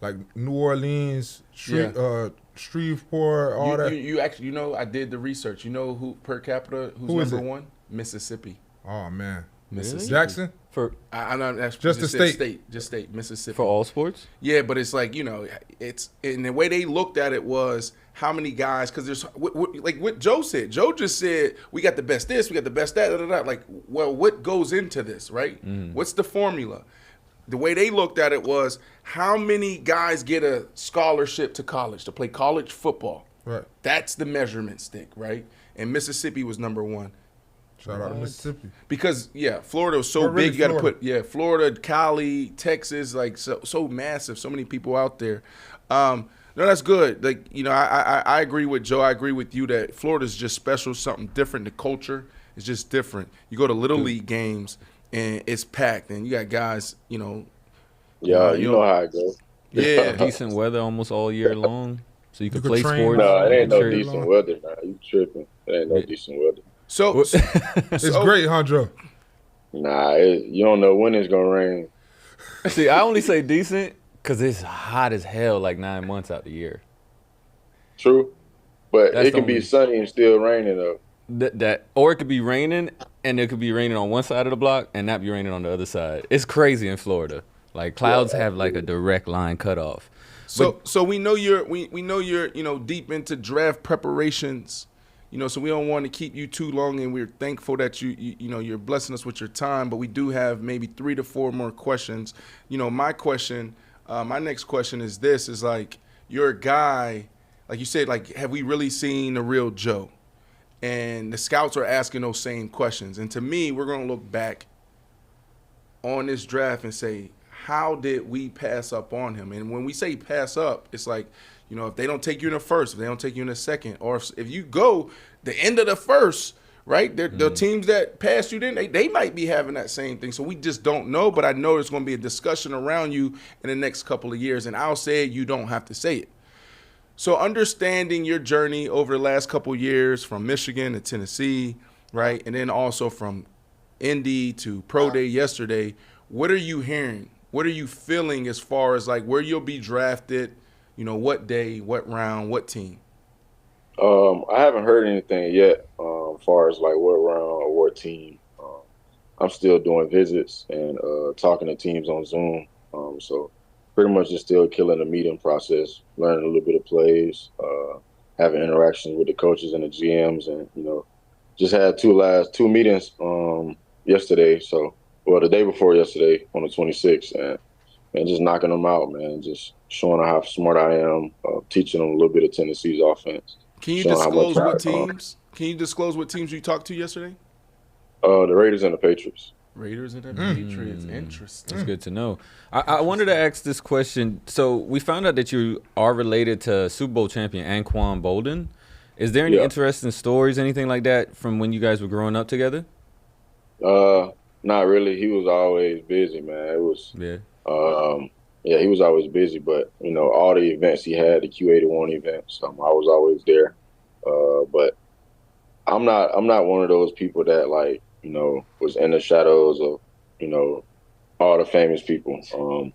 Like New Orleans, Shreveport, all that. You actually, I did the research. You know who per capita, who's number one? Mississippi. Oh, man. Mississippi. Jackson? I'm not just the state. Just state, Mississippi. For all sports? Yeah, but it's like, it's, and the way they looked at it was how many guys, because there's, like what Joe said. Joe just said, we got the best this, we got the best that, Like, well, what goes into this, right? What's the formula? The way they looked at it was how many guys get a scholarship to college to play college football. Right. That's the measurement stick, right? And Mississippi was number one. Shout out to Mississippi. Because, Florida was so big. You got to put, Florida, Cali, Texas, like so massive, so many people out there. No, that's good. Like, I agree with Joe. I agree with you that Florida's just special, something different. The culture is just different. You go to Little League games, and it's packed, and you got guys, Yeah, you know how it goes. Yeah. Decent weather almost all year long, so you can play train. sports. No, it ain't no decent weather, man. You tripping. It ain't no decent weather. So it's great, huh, Joe? Nah, you don't know when it's going to rain. See, I only say decent because it's hot as hell like 9 months out the year. True. But That's it can be sunny and still raining, though. Or it could be raining, and it could be raining on one side of the block and not be raining on the other side. It's crazy in Florida. Like clouds have like a direct line cut off. So we know you're deep into draft preparations. So we don't want to keep you too long, and we're thankful that you're blessing us with your time. But we do have maybe 3 to 4 more questions. My next question is this: is like, you're a guy, like you said, like, have we really seen the real Joe? And the scouts are asking those same questions. And to me, we're going to look back on this draft and say, how did we pass up on him? And when we say pass up, it's like, if they don't take you in the first, if they don't take you in the second, or if you go the end of the first, right, the teams that passed you then, they might be having that same thing. So we just don't know, but I know there's going to be a discussion around you in the next couple of years, and I'll say it, you don't have to say it. So understanding your journey over the last couple of years from Michigan to Tennessee, right, and then also from Indy to Pro Day yesterday, what are you hearing? What are you feeling as far as like where you'll be drafted, what day, what round, what team? I haven't heard anything yet as far as like what round or what team. I'm still doing visits and talking to teams on Zoom. So pretty much just still killing the meeting process, learning a little bit of plays, having interactions with the coaches and the GMs, and just had two meetings yesterday. So the day before yesterday on the 26th, and just knocking them out, man. Just showing them how smart I am, teaching them a little bit of Tennessee's offense. Can you disclose what teams? Can you disclose what teams you talked to yesterday? The Raiders and the Patriots. Raiders and the Patriots. Interesting. That's good to know. I wanted to ask this question. So we found out that you are related to Super Bowl champion Anquan Bolden. Is there any interesting stories, anything like that, from when you guys were growing up together? Not really. He was always busy, man. It was Yeah, he was always busy, but all the events he had, the Q81 events, I was always there. But I'm not one of those people that was in the shadows of all the famous people.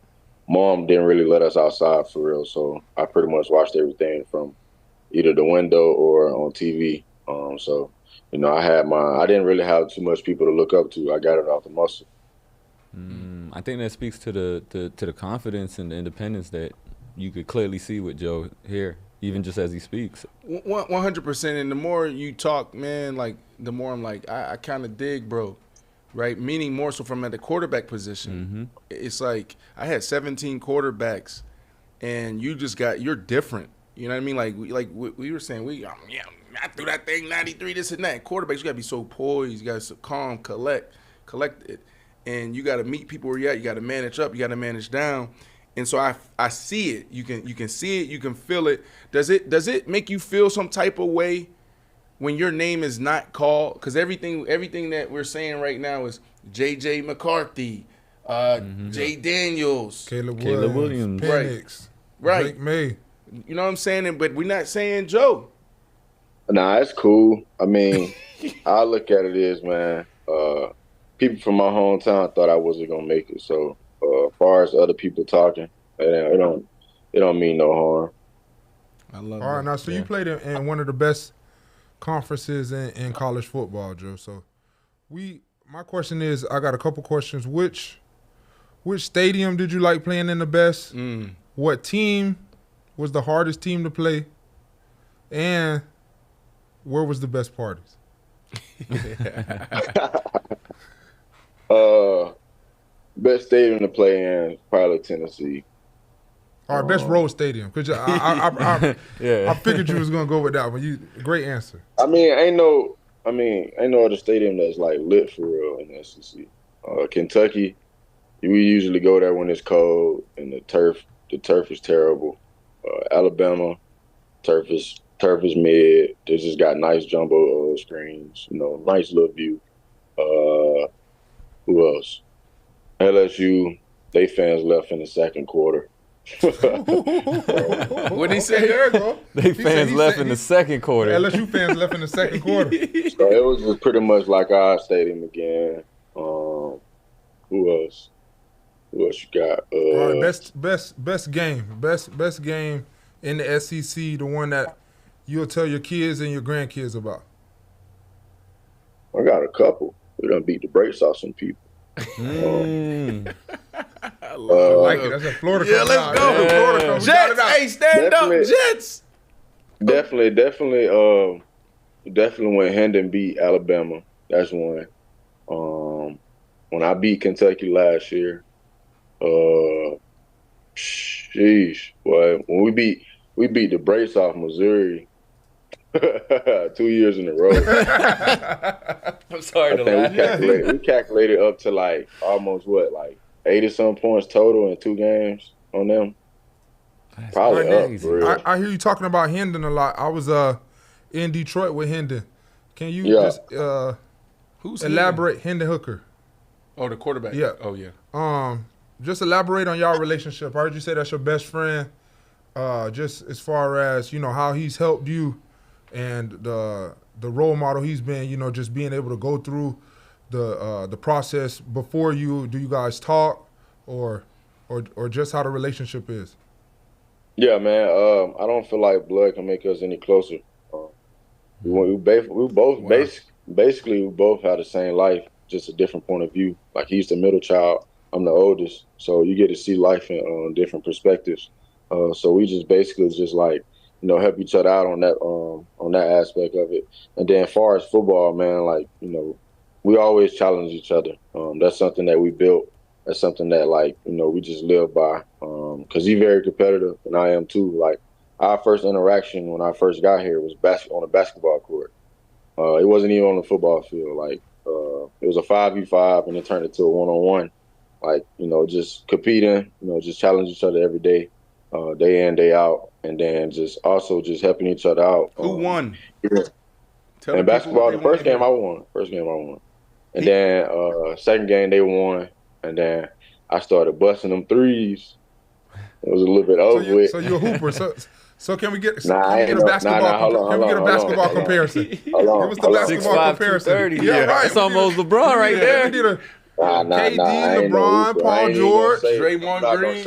Mom didn't really let us outside for real, so I pretty much watched everything from either the window or on TV. So I didn't really have too much people to look up to. I got it off the muscle. I think that speaks to the confidence and the independence that you could clearly see with Joe here, even just as he speaks. 100%. And the more you talk, man, like the more I'm like, I kind of dig, bro. Right? Meaning more so from at the quarterback position. It's like I had 17 quarterbacks, and you're different. You know what I mean? Like we were saying, I threw that thing 93, this and that. Quarterbacks, you got to be so poised. You got to be so calm, collected. And you got to meet people where you're at. You got to manage up. You got to manage down. And so I see it. You can see it. You can feel it. Does it make you feel some type of way when your name is not called? Because everything that we're saying right now is J.J. McCarthy, Jay Daniels, Caleb Williams, Penix, right? Drake May. You know what I'm saying? But we're not saying Joe. Nah, it's cool. I mean, I look at it as, man, people from my hometown thought I wasn't gonna make it. So as far as other people talking, it don't mean no harm. I love. All right, now so you played in one of the best conferences in college football, Joe. So my question is, I got a couple questions. Which stadium did you like playing in the best? What team was the hardest team to play? And where was the best parties? Best stadium to play in, probably Tennessee. All right, best road stadium. Cause I figured you was gonna go with that one. Great answer. I mean, ain't no other stadium that's like lit for real in the SEC. Kentucky, we usually go there when it's cold and the turf is terrible. Alabama, turf is mid. They just got nice jumbo screens, nice little view. Who else? LSU, they fans left in the second quarter. What did he say? There you go. They fans left in the second quarter. LSU fans left in the second quarter. So it was just pretty much like our stadium again. Who else? Who else you got? All right, best game in the SEC, the one that you'll tell your kids and your grandkids about. I got a couple. We done beat the brakes off some people. I like it. That's a Florida. Yeah, let's go. Florida. Jets, hey, stand up, Jets. Definitely when Hendon beat Alabama. That's one. When I beat Kentucky last year, sheesh, boy, when we beat the brakes off Missouri 2 years in a row. I'm sorry to laugh. We calculated up to like almost 80-some points total in 2 games on them. That's probably crazy. up, for real. I hear you talking about Hendon a lot. I was in Detroit with Hendon. Can you just Who's elaborate? Hendon Hooker. Oh, the quarterback. Yeah. Oh, yeah. Just elaborate on y'all relationship. I heard you say that's your best friend. Just as far as how he's helped you, and the role model he's been. Just being able to go through the process before you. Do you guys talk, or just how the relationship is? Yeah, man. I don't feel like blood can make us any closer. We both had the same life, just a different point of view. Like, he's the middle child, I'm the oldest, so you get to see life in different perspectives. So we just basically help each other out on that aspect of it. And then as far as football, man, we always challenge each other. That's something that we built. That's something that we just live by. Cause he's very competitive and I am too. Like, our first interaction when I first got here was on a basketball court. It wasn't even on the football field. It was a 5v5 and it turned into a 1-on-1. Just competing, just challenge each other every day. Day in, day out, and then just helping each other out. Who won? In basketball, the first game I won. And then second game they won, and then I started busting them threes. It was a little bit over with. So you're a hooper. So can we get a basketball comparison? Hold on. Give us the basketball comparison. 230. Yeah, right. It's almost LeBron right there. We did a KD, I ain't LeBron, no Paul George, Draymond Green.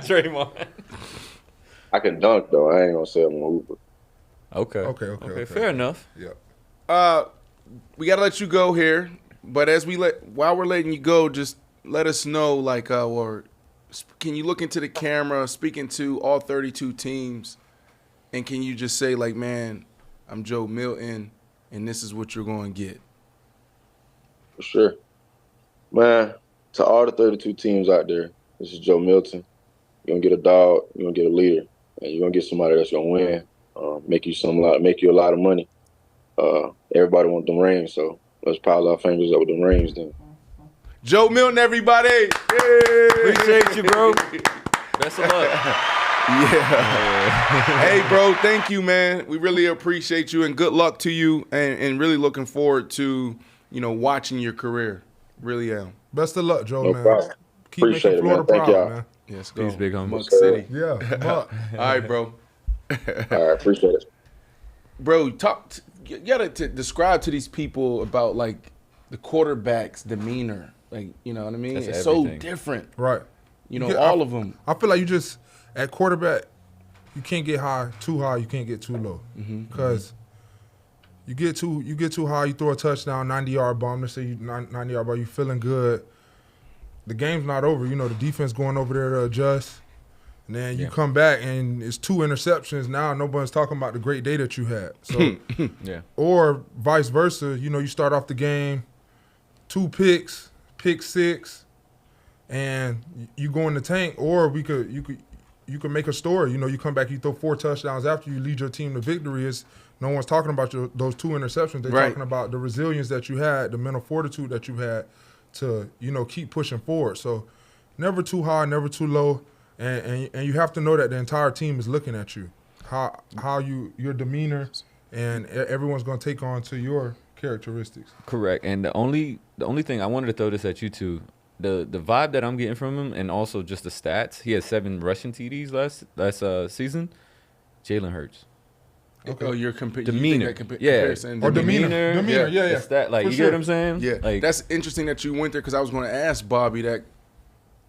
Draymond. I can dunk though. I ain't gonna say I'm a hooper. Okay. Fair enough. Yeah. We gotta let you go here, but while we're letting you go, just let us know, like, or can you look into the camera, speaking to all 32 teams, and can you just say, like, man, I'm Joe Milton, and this is what you're going to get? For sure. Man, to all the 32 teams out there, this is Joe Milton. You're going to get a dog, you're going to get a leader, and you're going to get somebody that's going to win, make you a lot of money. Everybody want them rings, so let's pile our fingers up with them rings then. Joe Milton, everybody. Yay. Appreciate you, bro. Best of luck. Yeah. Hey, bro, thank you, man. We really appreciate you, and good luck to you, and really looking forward to, watching your career. Really am. Best of luck, Joe, No man. problem. Keep Appreciate making it, Florida man. Thank proud, y'all. man. Yes, go. Peace, big homie. Muck City. Yeah, Muck. All right, bro. All right, appreciate it. Bro, you gotta describe to these people about, like, the quarterback's demeanor. Like, you know what I mean? That's it's everything. so different. Right. All of them. I feel like you just, at quarterback, you can't get too high, you can't get too low. Because you get too high, you throw a touchdown, 90-yard bomb, let's say you 90-yard bomb, you feeling good. The game's not over. The defense going over there to adjust. And then you come back and it's 2 interceptions. Now nobody's talking about the great day that you had. So, or vice versa, you start off the game, 2 picks, pick 6, and you go in the tank. Or you could make a story. You come back, you throw 4 touchdowns after you lead your team to victory. No one's talking about those 2 interceptions. They're talking about the resilience that you had, the mental fortitude that you had to keep pushing forward. So never too high, never too low. And you have to know that the entire team is looking at you, how your demeanor, and everyone's going to take on to your characteristics. Correct. And the only thing I wanted to throw this at you too, the vibe that I'm getting from him, and also just the stats. He had 7 rushing TDs last season. Jalen Hurts. Okay. Oh, your demeanor. Comparison. Or demeanor. Yeah. Stat, like, For you sure. get what I'm saying? Yeah. Like, that's interesting that you went there, because I was going to ask Bobby that.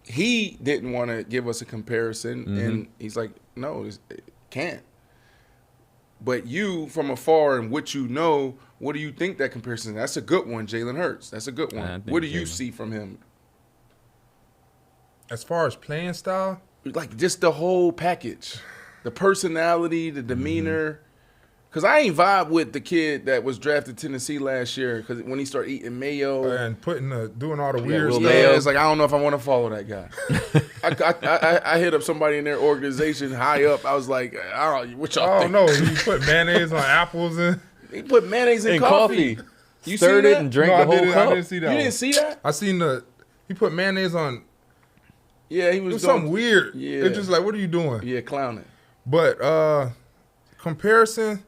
He didn't want to give us a comparison, and he's like, no, it can't. But you, from afar and what you know, what do you think that comparison is? That's a good one, Jalen Hurts. That's a good one. What do you see from him? As far as playing style? Like, just the whole package. The personality, the demeanor. Because I ain't vibe with the kid that was drafted Tennessee last year, because when he started eating mayo. And doing all the weird stuff. Yeah, it's like, I don't know if I want to follow that guy. I hit up somebody in their organization high up. I was like, I don't know, what y'all think? Oh, no, he put mayonnaise on apples and... He put mayonnaise in coffee. You stirred seen it that? and drank the whole cup. I didn't see that. You didn't see that? I seen he put mayonnaise on... Yeah, he It was was something weird. Yeah. It's just like, what are you doing? Yeah, clowning. But comparison...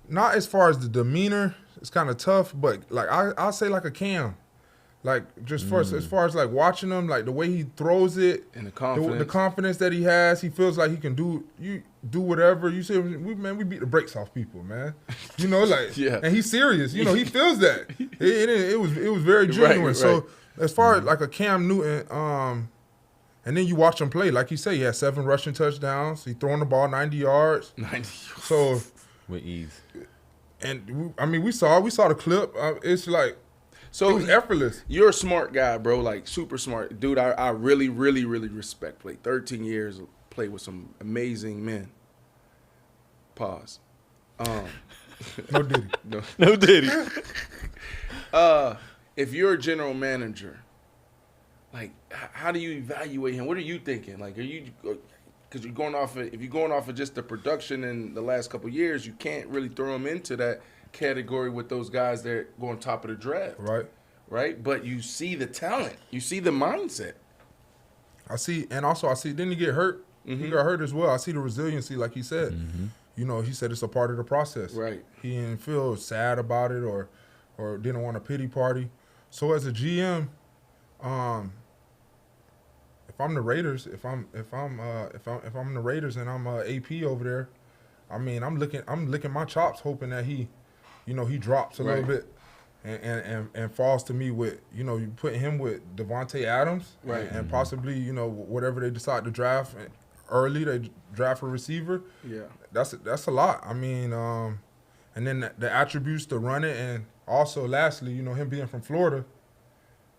not as far as the demeanor, it's kind of tough, but like I'll say like a Cam, like just first as far as like watching him, like the way he throws it And the confidence. the confidence that he has, he feels like he can do whatever. You say, we beat the brakes off people, man. Like Yeah. and he's serious. He feels that. It was very genuine. Right. So as far as like a Cam Newton, and then you watch him play. Like you say, he had 7 rushing touchdowns. He throwing the ball 90 yards. 90. So with ease. And we saw the clip. It's like, so it was effortless. You're a smart guy, bro. Like, super smart. Dude, I really, really, really respect. Played 13 years, played with some amazing men. Pause. No Diddy. No Diddy. If you're a general manager, like, how do you evaluate him? What are you thinking? Like, are you, because if you're going off of just the production in the last couple of years, you can't really throw him into that category with those guys that go on top of the draft. Right? But you see the talent. You see the mindset. I see, didn't he get hurt? He got hurt as well. I see the resiliency, like he said. He said it's a part of the process. Right. He didn't feel sad about it or didn't want a pity party. So as a GM, if I'm the Raiders, if I'm the Raiders and I'm AP over there, I mean, I'm licking my chops, hoping that he drops a little bit and falls to me with, you put him with Devontae Adams, right, and possibly whatever they decide to draft early, they draft a receiver. Yeah, that's a lot. I mean, and then the attributes to run it, and also lastly, him being from Florida,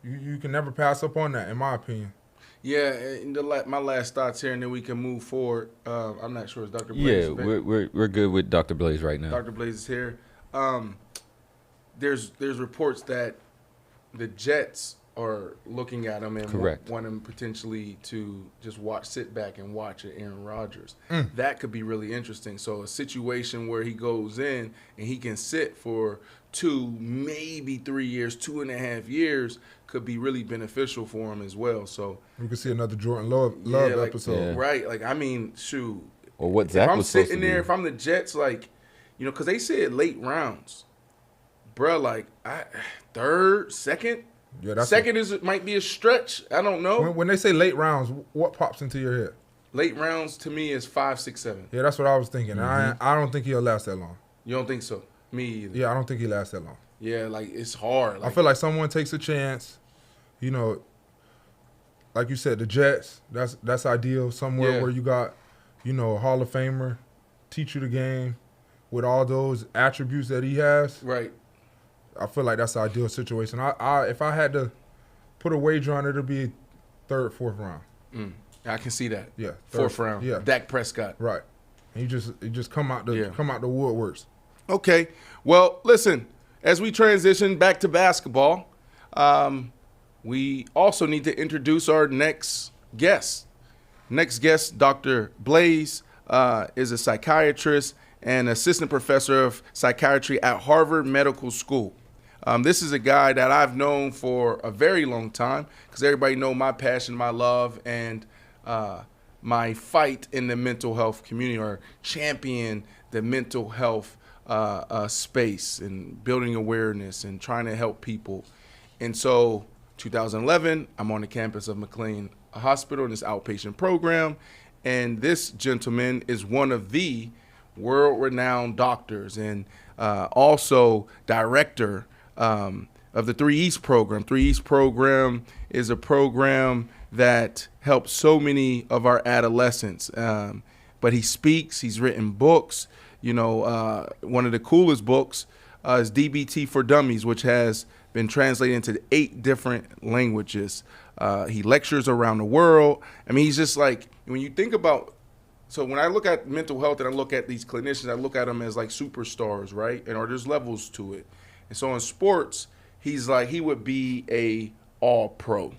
you can never pass up on that, in my opinion. Yeah, and my last thoughts here, and then we can move forward. I'm not sure, is Dr. Blaise? Yeah, we're good with Dr. Blaise right now. Dr. Blaise is here. There's reports that the Jets are looking at him and want him potentially to just sit back and watch Aaron Rodgers. That could be really interesting. So a situation where he goes in and he can sit for 2, maybe 3 years, 2.5 years, could be really beneficial for him as well. So we could see another Jordan Love episode, right? Like, I mean, shoot. Or what Zach was supposed to do. If I'm sitting there, if I'm the Jets, like, because they said late rounds, bruh, like third, second. Yeah, second might be a stretch. I don't know. When they say late rounds, what pops into your head? Late rounds to me is 5, 6, 7. Yeah, that's what I was thinking. I don't think he'll last that long. You don't think so? Me either. Yeah, I don't think he lasts that long. Yeah, like it's hard. I feel like someone takes a chance. Like you said, the Jets. That's ideal. Somewhere where you got, a Hall of Famer, teach you the game, with all those attributes that he has. Right. I feel like that's the ideal situation. If I had to put a wager on it, it'd be 3rd, 4th round. I can see that. Yeah, 4th round. Yeah, Dak Prescott. Right. And you just come out the woodworks. Okay. Well, listen. As we transition back to basketball, we also need to introduce our next guest. Next guest, Dr. Blaise, is a psychiatrist and assistant professor of psychiatry at Harvard Medical School. This is a guy that I've known for a very long time because everybody know my passion, my love, and my fight in the mental health community, or champion the mental health space and building awareness and trying to help people. And so 2011, I'm on the campus of McLean Hospital in this outpatient program. And this gentleman is one of the world-renowned doctors and also director of the 3 East program. 3 East program is a program that helps so many of our adolescents. But he speaks, he's written books. One of the coolest books is DBT for Dummies, which has been translated into 8 different languages. He lectures around the world. I mean, he's just like, when you think about, so when I look at mental health and I look at these clinicians, I look at them as like superstars, right? Or there's levels to it. And so in sports, he's like, he would be a all-pro,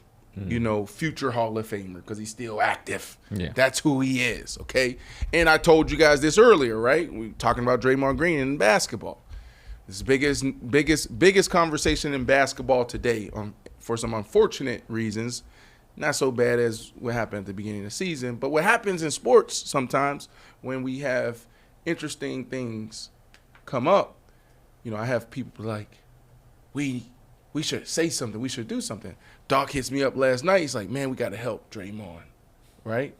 future Hall of Famer because he's still active. Yeah. That's who he is, okay? And I told you guys this earlier, right? We were talking about Draymond Green in basketball. This biggest conversation in basketball today, for some unfortunate reasons. Not so bad as what happened at the beginning of the season, but what happens in sports sometimes when we have interesting things come up, I have people like, we should say something, we should do something. Doc hits me up last night. He's like, man, we got to help Draymond, right?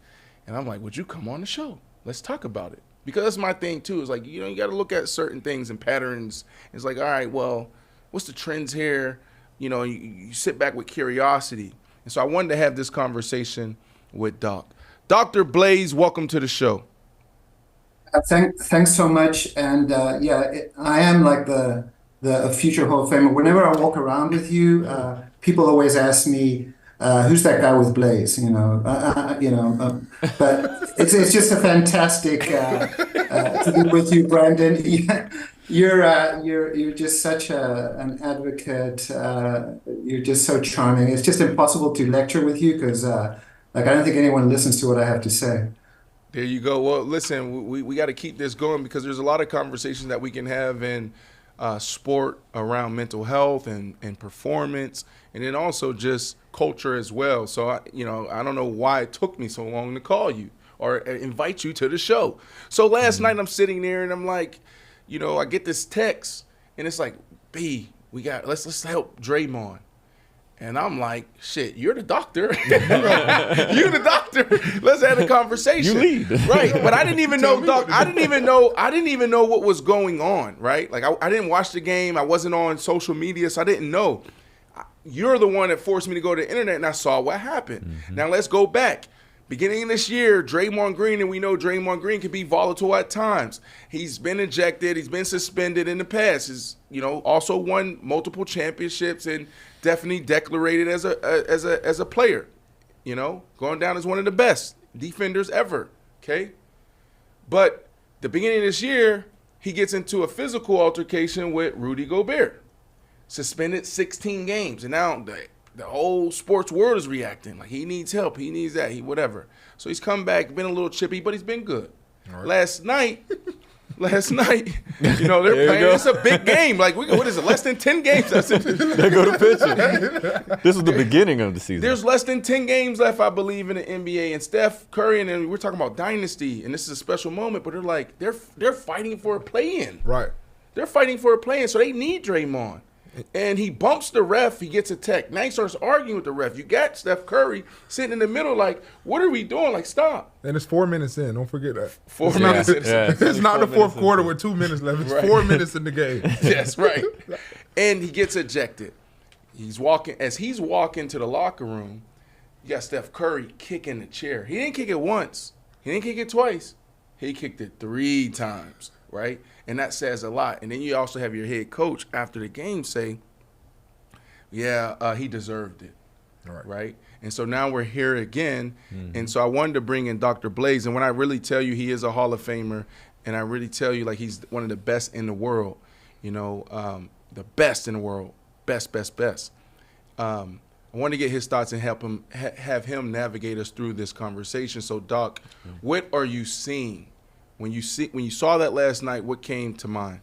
And I'm like, would you come on the show? Let's talk about it. Because that's my thing, too. It's like, you got to look at certain things and patterns. It's like, all right, well, what's the trends here? You sit back with curiosity. And so I wanted to have this conversation with Doc. Dr. Blaise, welcome to the show. Thanks so much. And I am like the future Hall of Famer. Whenever I walk around with you, people always ask me, who's that guy with Blaise? But it's just a fantastic to be with you, Brandon. You're just such an advocate. You're just so charming. It's just impossible to lecture with you because I don't think anyone listens to what I have to say. There you go. Well, listen, we got to keep this going because there's a lot of conversations that we can have in sport around mental health and performance, and then also just culture as well. So I don't know why it took me so long to call you or invite you to the show. So last night I'm sitting there and I'm like, I get this text and it's like, let's help Draymond. And I'm like, shit, you're the doctor. You're the doctor. Let's have a conversation. You lead. Right. But I didn't even know, Doc. I didn't even know what was going on, right? Like, I didn't watch the game. I wasn't on social media, so I didn't know. You're the one that forced me to go to the internet, and I saw what happened. Mm-hmm. Now, let's go back. Beginning of this year, Draymond Green, and we know Draymond Green can be volatile at times. He's been ejected. He's been suspended in the past. He's, also won multiple championships and definitely declared as a player. Going down as one of the best defenders ever. Okay, but the beginning of this year, he gets into a physical altercation with Rudy Gobert, suspended 16 games, and now the whole sports world is reacting. Like, he needs help. He needs that. Whatever. So he's come back, been a little chippy, but he's been good. Right. Last night, they're playing. It's a big game. Like, what is it? Less than 10 games. They go to pitching. This is the beginning of the season. There's less than 10 games left, I believe, in the NBA. And Steph Curry, and we're talking about dynasty, and this is a special moment. But they're fighting for a play-in. Right. They're fighting for a play-in, so they need Draymond. And he bumps the ref. He gets a tech. Now he starts arguing with the ref. You got Steph Curry sitting in the middle like, what are we doing? Like, stop. And it's 4 minutes in. Don't forget that. 4 minutes in. It's not the fourth quarter with 2 minutes left. It's 4 minutes in the game. Yes, right. And he gets ejected. He's walking to the locker room. You got Steph Curry kicking the chair. He didn't kick it once. He didn't kick it twice. He kicked it 3 times, right? And that says a lot. And then you also have your head coach after the game say, he deserved it, right? And so now we're here again. Mm-hmm. And so I wanted to bring in Dr. Blaise. And when I really tell you he is a Hall of Famer, and I really tell you, like, he's one of the best in the world, the best in the world, best. I want to get his thoughts and have him navigate us through this conversation. So, Doc, what are you seeing? When you saw that last night, what came to mind?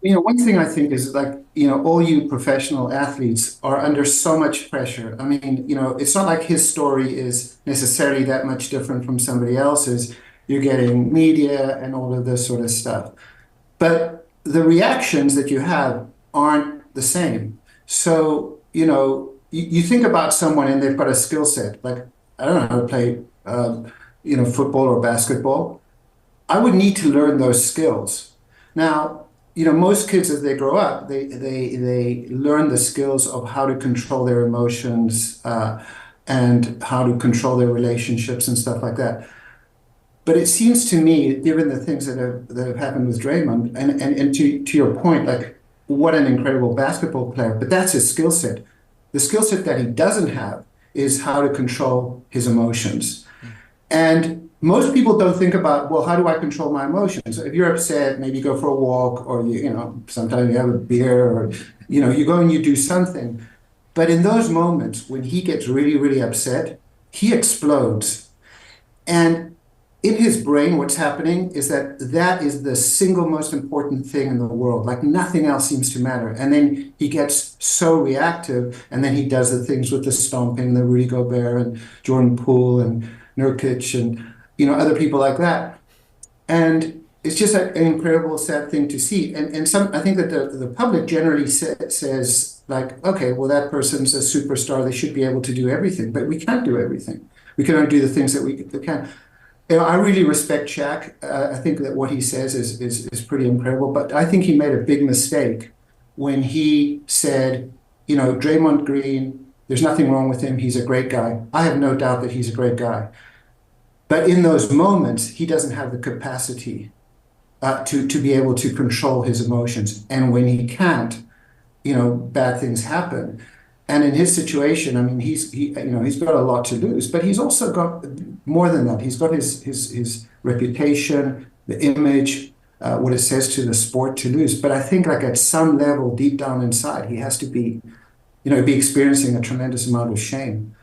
One thing I think is, like, all you professional athletes are under so much pressure. I mean, it's not like his story is necessarily that much different from somebody else's. You're getting media and all of this sort of stuff. But the reactions that you have aren't the same. So, you think about someone and they've got a skill set. Like, I don't know how to play football or basketball. I would need to learn those skills. Now, most kids as they grow up, they learn the skills of how to control their emotions and how to control their relationships and stuff like that. But it seems to me, given the things that have happened with Draymond, and to your point, like, what an incredible basketball player, but that's his skill set. The skill set that he doesn't have is how to control his emotions. And most people don't think about, well, how do I control my emotions? So if you're upset, maybe go for a walk, or sometimes you have a beer, or you go and you do something. But in those moments when he gets really, really upset, he explodes. And in his brain, what's happening is that is the single most important thing in the world. Like, nothing else seems to matter. And then he gets so reactive, and then he does the things with the stomping, the Rudy Gobert and Jordan Poole and Nurkic and other people like that. And it's just an incredible, sad thing to see. And I think that the public generally says, like, okay, well, that person's a superstar. They should be able to do everything. But we can't do everything. We can only do the things that we can. I really respect Shaq. I think that what he says is pretty incredible. But I think he made a big mistake when he said, Draymond Green, there's nothing wrong with him. He's a great guy. I have no doubt that he's a great guy. But in those moments, he doesn't have the capacity to be able to control his emotions. And when he can't, bad things happen. And in his situation, I mean, he's got a lot to lose, but he's also got more than that. He's got his reputation, the image, what it says to the sport to lose. But I think, like, at some level, deep down inside, he has to be experiencing a tremendous amount of shame.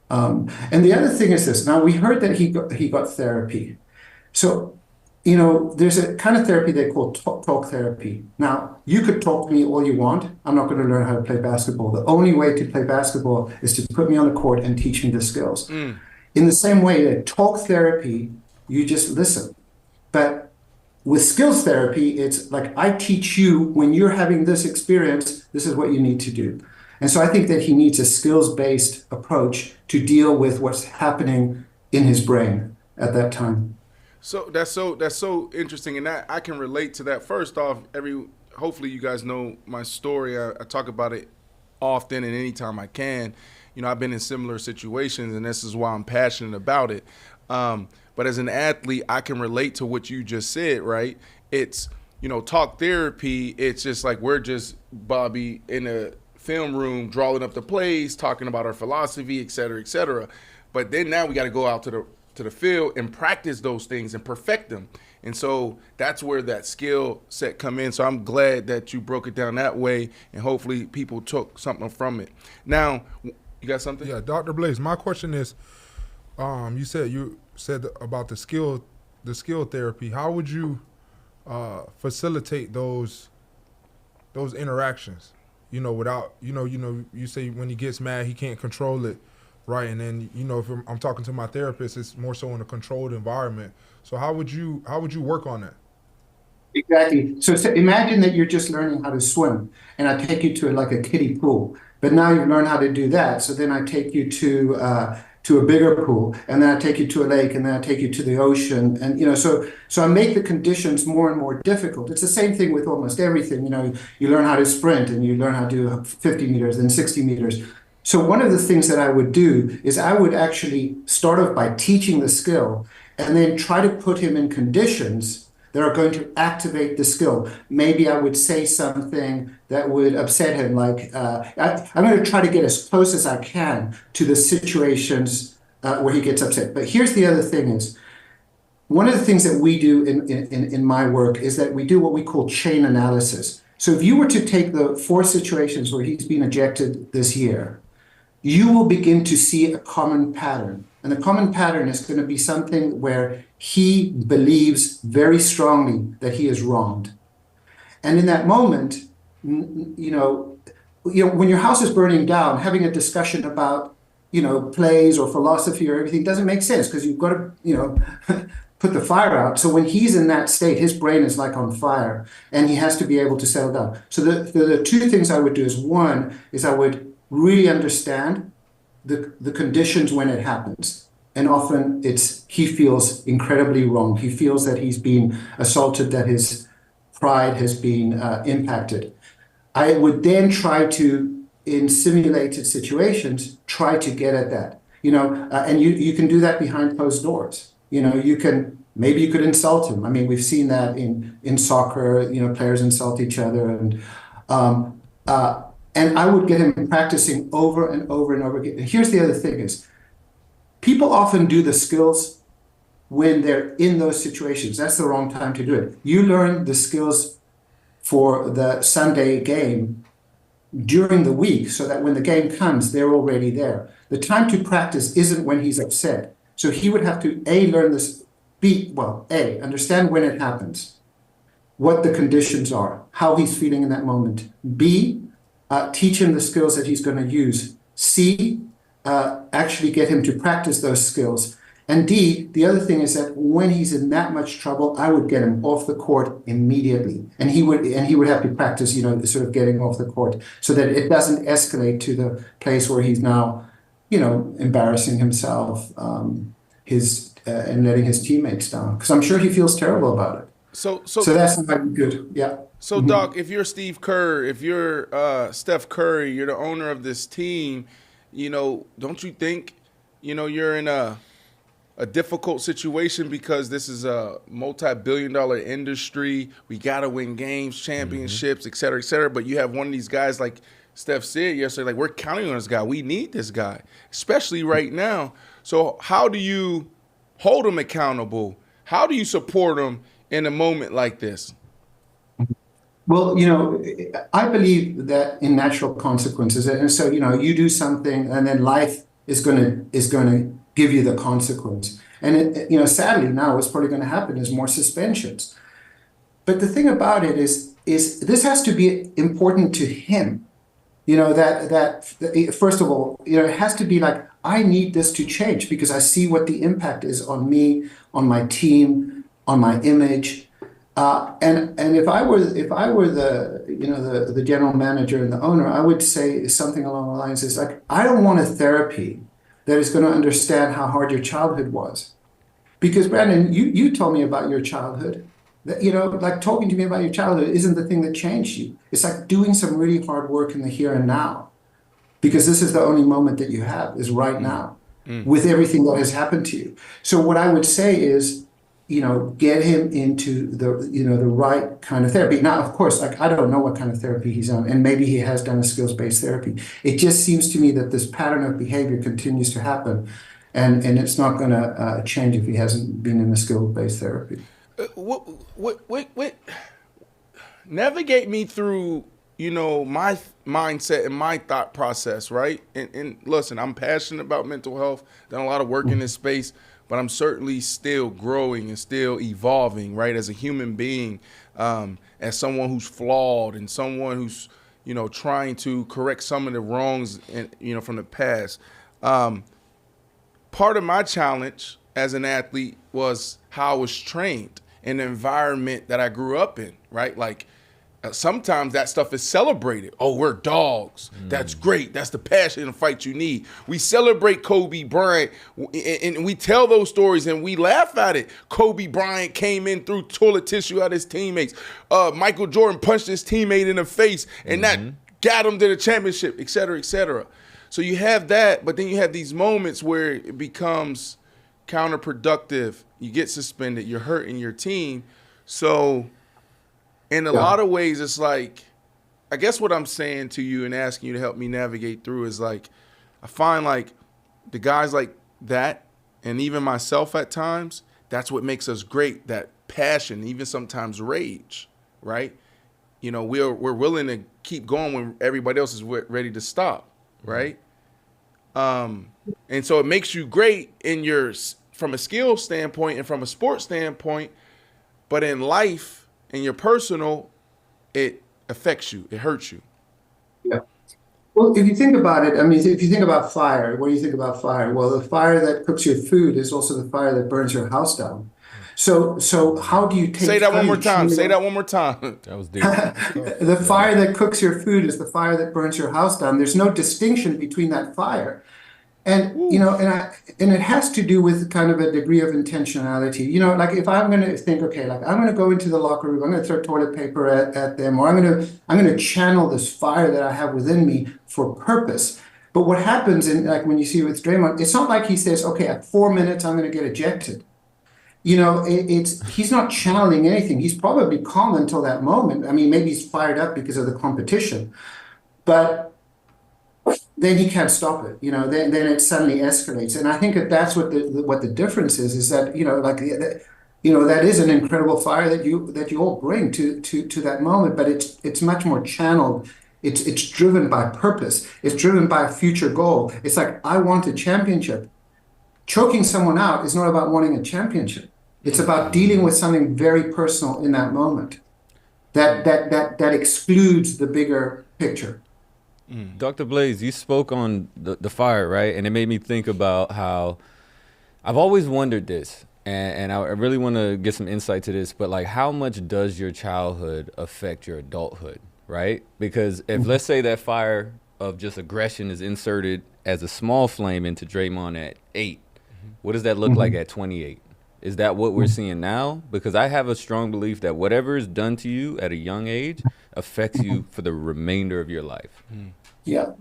And the other thing is this. Now, we heard that he got therapy. So, there's a kind of therapy they call talk therapy. Now, you could talk to me all you want. I'm not going to learn how to play basketball. The only way to play basketball is to put me on the court and teach me the skills. In the same way that talk therapy, you just listen. But with skills therapy, it's like, I teach you, when you're having this experience, this is what you need to do. And so I think that he needs a skills-based approach to deal with what's happening in his brain at that time. So that's so interesting, and I can relate to that. First off, hopefully you guys know my story. I talk about it often and anytime I can. You know, I've been in similar situations, and this is why I'm passionate about it. But as an athlete, I can relate to what you just said, right? It's, you know, talk therapy. It's just like we're just, Bobby, in a film room drawing up the plays, talking about our philosophy, et cetera, et cetera. But then now we got to go out to the field and practice those things and perfect them. And so that's where that skill set come in. So I'm glad that you broke it down that way, and hopefully people took something from it. Now, you got something? Yeah, Dr. Blaise, my question is, you said about the skill therapy. How would you facilitate those interactions? You know, without you say when he gets mad he can't control it, right? And then if I'm talking to my therapist, it's more so in a controlled environment. So how would you work on that? Exactly. So imagine that you're just learning how to swim, and I take you to like a kiddie pool. But now you've learned how to do that. So then I take you to a bigger pool, and then I take you to a lake, and then I take you to the ocean, and so I make the conditions more and more difficult. It's the same thing with almost everything. You learn how to sprint, and you learn how to do 50 meters, then 60 meters. So one of the things that I would do is I would actually start off by teaching the skill, and then try to put him in conditions that are going to activate the skill. Maybe I would say something that would upset him, like I'm going to try to get as close as I can to the situations where he gets upset. But here's the other thing is, one of the things that we do in my work is that we do what we call chain analysis. So if you were to take the 4 situations where he's been ejected this year, you will begin to see a common pattern. And the common pattern is going to be something where he believes very strongly that he is wronged. And in that moment, when your house is burning down, having a discussion about, plays or philosophy or everything doesn't make sense, because you've got to, put the fire out. So when he's in that state, his brain is like on fire, and he has to be able to settle down. So the 2 things I would do is, one is I would really understand the conditions when it happens. And often he feels incredibly wrong. He feels that he's been assaulted, that his pride has been impacted. I would then try to, in simulated situations, try to get at that. And you can do that behind closed doors. Maybe you could insult him. I mean, we've seen that in soccer. Players insult each other, and I would get him practicing over and over and over again. And here's the other thing is, people often do the skills when they're in those situations. That's the wrong time to do it. You learn the skills for the Sunday game during the week, so that when the game comes, they're already there. The time to practice isn't when he's upset. So he would have to learn this, understand when it happens, what the conditions are, how he's feeling in that moment. B, teach him the skills that he's going to use. C, actually get him to practice those skills. And D, the other thing is that when he's in that much trouble, I would get him off the court immediately. And he would have to practice, sort of getting off the court, so that it doesn't escalate to the place where he's now, embarrassing himself, and letting his teammates down. Because I'm sure he feels terrible about it. So that's not good. Yeah. So, Doc, if you're Steve Kerr, if you're Steph Curry, you're the owner of this team, don't you think, you're in a difficult situation, because this is a multi-billion-dollar industry. We got to win games, championships, et cetera, but you have one of these guys, like Steph said yesterday, like, we're counting on this guy. We need this guy, especially right now. So how do you hold him accountable? How do you support him in a moment like this? Well, I believe that in natural consequences, and so you do something, and then life is going to give you the consequence. And sadly now what's probably going to happen is more suspensions. But the thing about it is this has to be important to him. That first of all, it has to be like, I need this to change, because I see what the impact is on me, on my team, on my image. And if I were the general manager and the owner, I would say something along the lines is like, I don't want a therapy that is going to understand how hard your childhood was. Because Brandon, you told me about your childhood. That, like talking to me about your childhood isn't the thing that changed you. It's like doing some really hard work in the here and now. Because this is the only moment that you have, is right now, with everything that has happened to you. So what I would say is, get him into the right kind of therapy. Now, of course, like I don't know what kind of therapy he's on, and maybe he has done a skills-based therapy. It just seems to me that this pattern of behavior continues to happen, and it's not going to change if he hasn't been in a skill-based therapy. What navigate me through, my mindset and my thought process, right? And listen, I'm passionate about mental health, done a lot of work in this space, but I'm certainly still growing and still evolving, right, as a human being, as someone who's flawed and someone who's, trying to correct some of the wrongs, from the past. Part of my challenge as an athlete was how I was trained in the environment that I grew up in, right? Like, sometimes that stuff is celebrated. Oh, we're dogs. That's great. That's the passion and fight you need. We celebrate Kobe Bryant, and we tell those stories and we laugh at it. Kobe Bryant came in, threw toilet tissue at his teammates. Michael Jordan punched his teammate in the face, and that got him to the championship, et cetera, et cetera. So you have that, but then you have these moments where it becomes counterproductive. You get suspended. You're hurting your team. So in a lot of ways, it's like, I guess what I'm saying to you and asking you to help me navigate through is like, I find like the guys like that, and even myself at times, that's what makes us great, that passion, even sometimes rage, right? We're willing to keep going when everybody else is ready to stop, right? And so it makes you great from a skill standpoint and from a sports standpoint, but in life, in your personal, it affects you. It hurts you. Yeah. Well, if you think about it, if you think about fire, what do you think about fire? Well, the fire that cooks your food is also the fire that burns your house down. So how do you take? Say that one more time. Say that one more time. That was deep. The fire that cooks your food is the fire that burns your house down. There's no distinction between that fire. And, and it has to do with kind of a degree of intentionality. Like if I'm going to think, okay, like I'm going to go into the locker room, I'm going to throw toilet paper at them, or I'm going to channel this fire that I have within me for purpose. But what happens when you see with Draymond, it's not like he says, okay, at 4 minutes, I'm going to get ejected. He's not channeling anything. He's probably calm until that moment. Maybe he's fired up because of the competition, but then he can't stop it. Then it suddenly escalates. And I think that's what the difference is that, that is an incredible fire that you all bring to that moment, but it's much more channeled. It's driven by purpose. It's driven by a future goal. It's like, I want a championship. Choking someone out is not about wanting a championship. It's about dealing with something very personal in that moment that excludes the bigger picture. Dr. Blaise, you spoke on the fire, right? And it made me think about how I've always wondered this, and I really want to get some insight to this, but like, how much does your childhood affect your adulthood, right? Because if, let's say, that fire of just aggression is inserted as a small flame into Draymond at 8, what does that look like at 28? Is that what we're seeing now? Because I have a strong belief that whatever is done to you at a young age affects you for the remainder of your life. Yeah.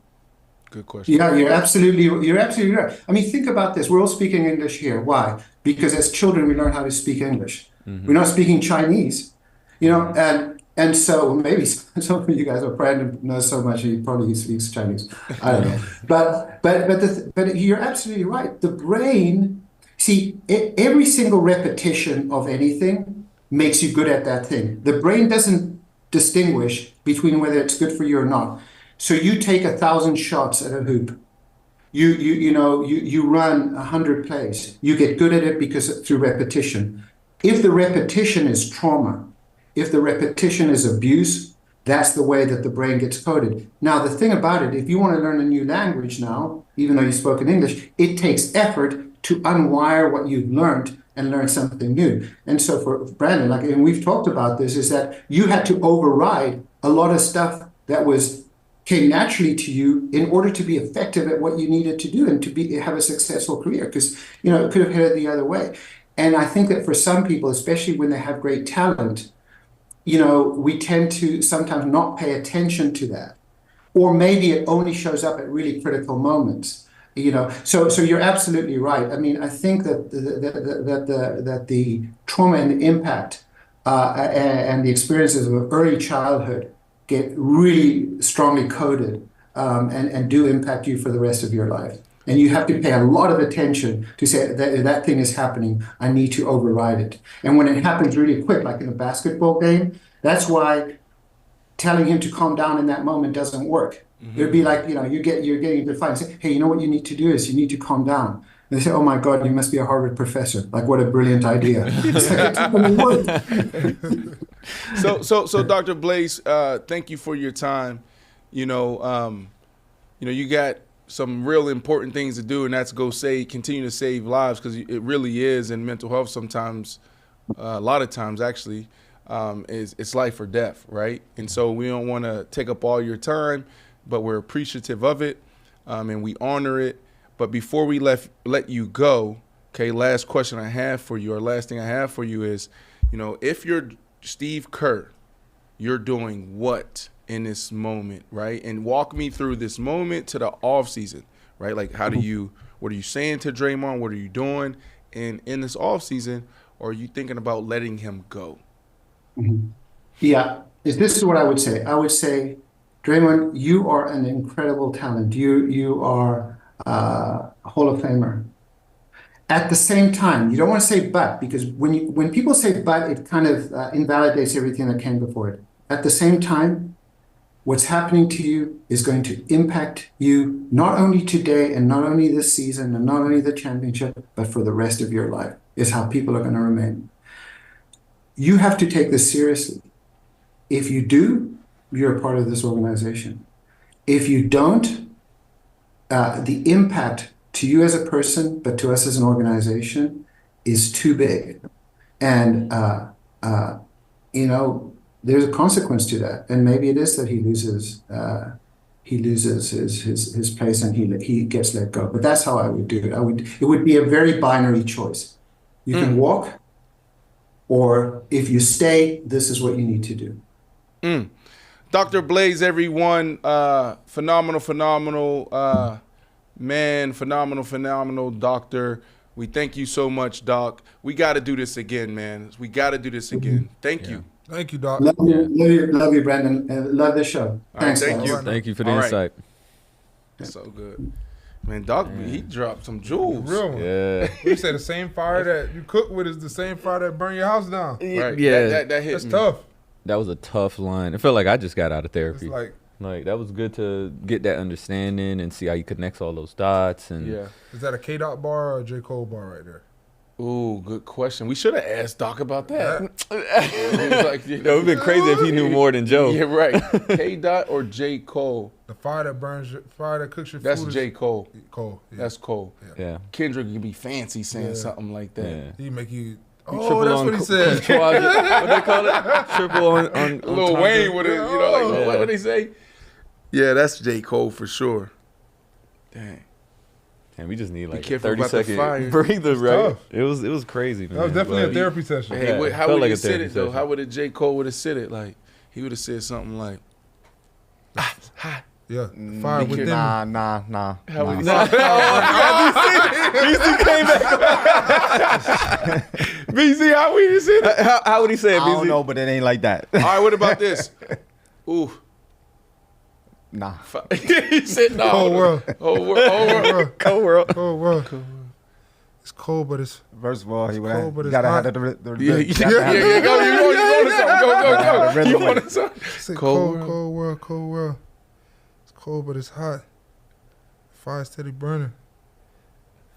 Good question. Yeah, you're absolutely right. Think about this. We're all speaking English here. Why? Because as children, we learn how to speak English. We're not speaking Chinese, and so maybe some of you guys, or Brandon knows so much, he probably speaks Chinese. I don't know. But you're absolutely right. The brain, see, every single repetition of anything makes you good at that thing. The brain doesn't distinguish between whether it's good for you or not. So you take 1,000 shots at a hoop. You run 100 plays. You get good at it because through repetition. If the repetition is trauma, if the repetition is abuse, that's the way that the brain gets coded. Now, the thing about it, if you want to learn a new language now, even though you spoke in English, it takes effort to unwire what you've learned and learn something new. And so for Brandon, like, and we've talked about this, is that you had to override a lot of stuff that came naturally to you in order to be effective at what you needed to do and to have a successful career, because it could have headed the other way. And I think that for some people, especially when they have great talent, we tend to sometimes not pay attention to that, or maybe it only shows up at really critical moments. So you're absolutely right. I mean, I think that the trauma and the impact and the experiences of early childhood get really strongly coded and do impact you for the rest of your life. And you have to pay a lot of attention to say that thing is happening, I need to override it. And when it happens really quick, like in a basketball game, that's why telling him to calm down in that moment doesn't work. Mm-hmm. It would be like, you're getting into a fight and say, hey, what you need to do is you need to calm down. And they say, oh my God, you must be a Harvard professor. Like, what a brilliant idea. It's like, it's not gonna work. So Dr. Blaise, thank you for your time. You got some real important things to do, and that's continue to save lives, because it really is in mental health sometimes, a lot of times actually, it's life or death, right? And so we don't want to take up all your time, but we're appreciative of it, and we honor it. But before we let you go, okay, last question I have for you, or last thing I have for you is, if you're Steve Kerr, you're doing what in this moment, right? And walk me through this moment to the off season, right? Like, what are you saying to Draymond? What are you doing? And in this off season, or are you thinking about letting him go? Mm-hmm. Yeah, this is what I would say. I would say, Draymond, you are an incredible talent. You are a Hall of Famer. At the same time, you don't want to say but, because when people say but, it kind of invalidates everything that came before it. At the same time, what's happening to you is going to impact you not only today and not only this season and not only the championship, but for the rest of your life, is how people are going to remain. You have to take this seriously. If you do, you're a part of this organization. If you don't, the impact to you as a person, but to us as an organization, is too big. And, there's a consequence to that. And maybe it is that he loses his place and he gets let go. But that's how I would do it. It would be a very binary choice. You can walk, or if you stay, this is what you need to do. Dr. Blaise, everyone, phenomenal man, phenomenal doctor. We thank you so much, Doc. We got to do this again, man. We got to do this again. Thank you. Thank you, Doc. Love you, Brandon. Love the show. Thanks, thank guys. you. Thank you for the insight. That's so good. Man, Doc, he dropped some jewels. Real one. Yeah. You say the same fire that you cook with is the same fire that burn your house down. Right. Yeah. That hit That's me. tough. That was a tough line. It felt like I just got out of therapy. It's like that was good to get that understanding and see how you connect all those dots. And Yeah. Is that a K-Dot bar or a J. Cole bar right there? Ooh, good question. We should have asked Doc about that. He was like, it would have been crazy if he knew more than Joe. Yeah, right. K-Dot or J. Cole? The fire that burns, fire that cooks your That's food. J. Cole. Cole. Yeah. That's Cole. Yeah. Kendrick can be fancy saying something like that. Yeah. He make you. Triple That's on what he said. what they call it? Triple on Lil Wayne with it, what did they say? Yeah, that's J. Cole for sure. Dang. And we just need like a careful 30-second breather, right? tough. It was crazy, man. That was definitely a therapy session. Hey, Yeah, how felt would like he a said therapy it though? session. How would a J. Cole would have said it? Like, he would have said something like, hot. Yeah, fire within me. Nah. How would he Nah. say BC came back. BC, how would he say it? How would he say it, I don't BC? know, but it ain't like that. All right, what about this? Ooh. Nah. He said no. Cold world. Whole world. Cold world. Cold world. It's cold, but it's First of all, he would cold, have but it's gotta hot. have the Yeah, go to something. You want to something. it's a Cold cold world. It's cold, but it's hot. Fire steady burning.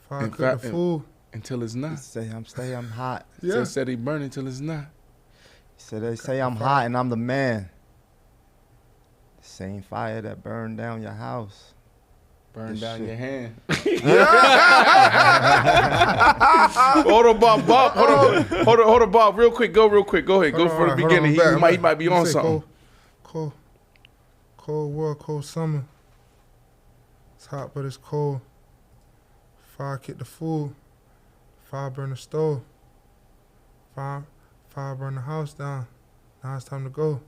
Fire In cooking fact, food. Until it's not. Say I'm hot. Yeah. Said he burn until it's not. So they say I'm hot and I'm the man. Same fire that burned down your house. Burn this down shit. your hand. Hold on, Bob. Hold on, Bob. Real quick. Go ahead. Go for the beginning. He might be on something. Cold world, cold summer. It's hot, but it's cold. Fire kick the food. Fire burn the stove. Fire burn the house down. Now it's time to go.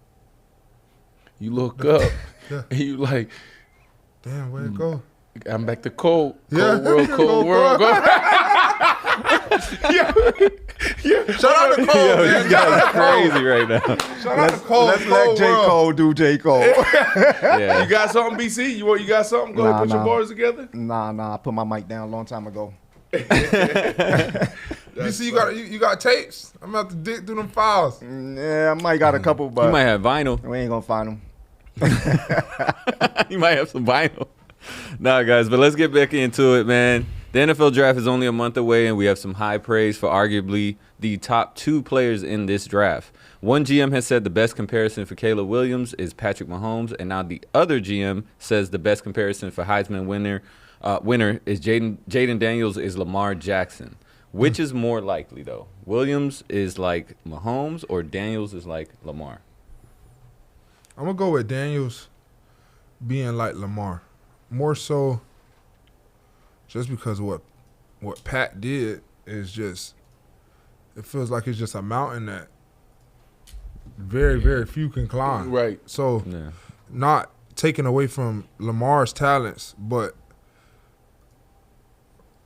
You look up Yeah. and you like, Damn, where'd it go? I'm back to cold. Yeah. Cold world. Go. yeah. Shout out to Cole, Yo, man. this guy's crazy right now. Shout out to Cole. Let's let J. Cole do J. Cole. Yeah. You got something, BC? You got something? Go ahead, put your bars together. Nah. I put my mic down a long time ago. You see, you got tapes. I'm about to dig through them files. Yeah, I might got a couple, but You might have vinyl. we ain't gonna find them. You might have some vinyl. Nah, guys, but let's get back into it, man. The NFL draft is only a month away, and we have some high praise for arguably the top 2 players in this draft. One GM has said the best comparison for Caleb Williams is Patrick Mahomes, and now the other GM says the best comparison for Heisman winner is Jaden Daniels is Lamar Jackson. Which is more likely, though? Williams is like Mahomes, or Daniels is like Lamar? I'm going to go with Daniels being like Lamar. More so just because what Pat did is just, it feels like it's just a mountain that very, very few can climb. Right. So Yeah. not taking away from Lamar's talents, but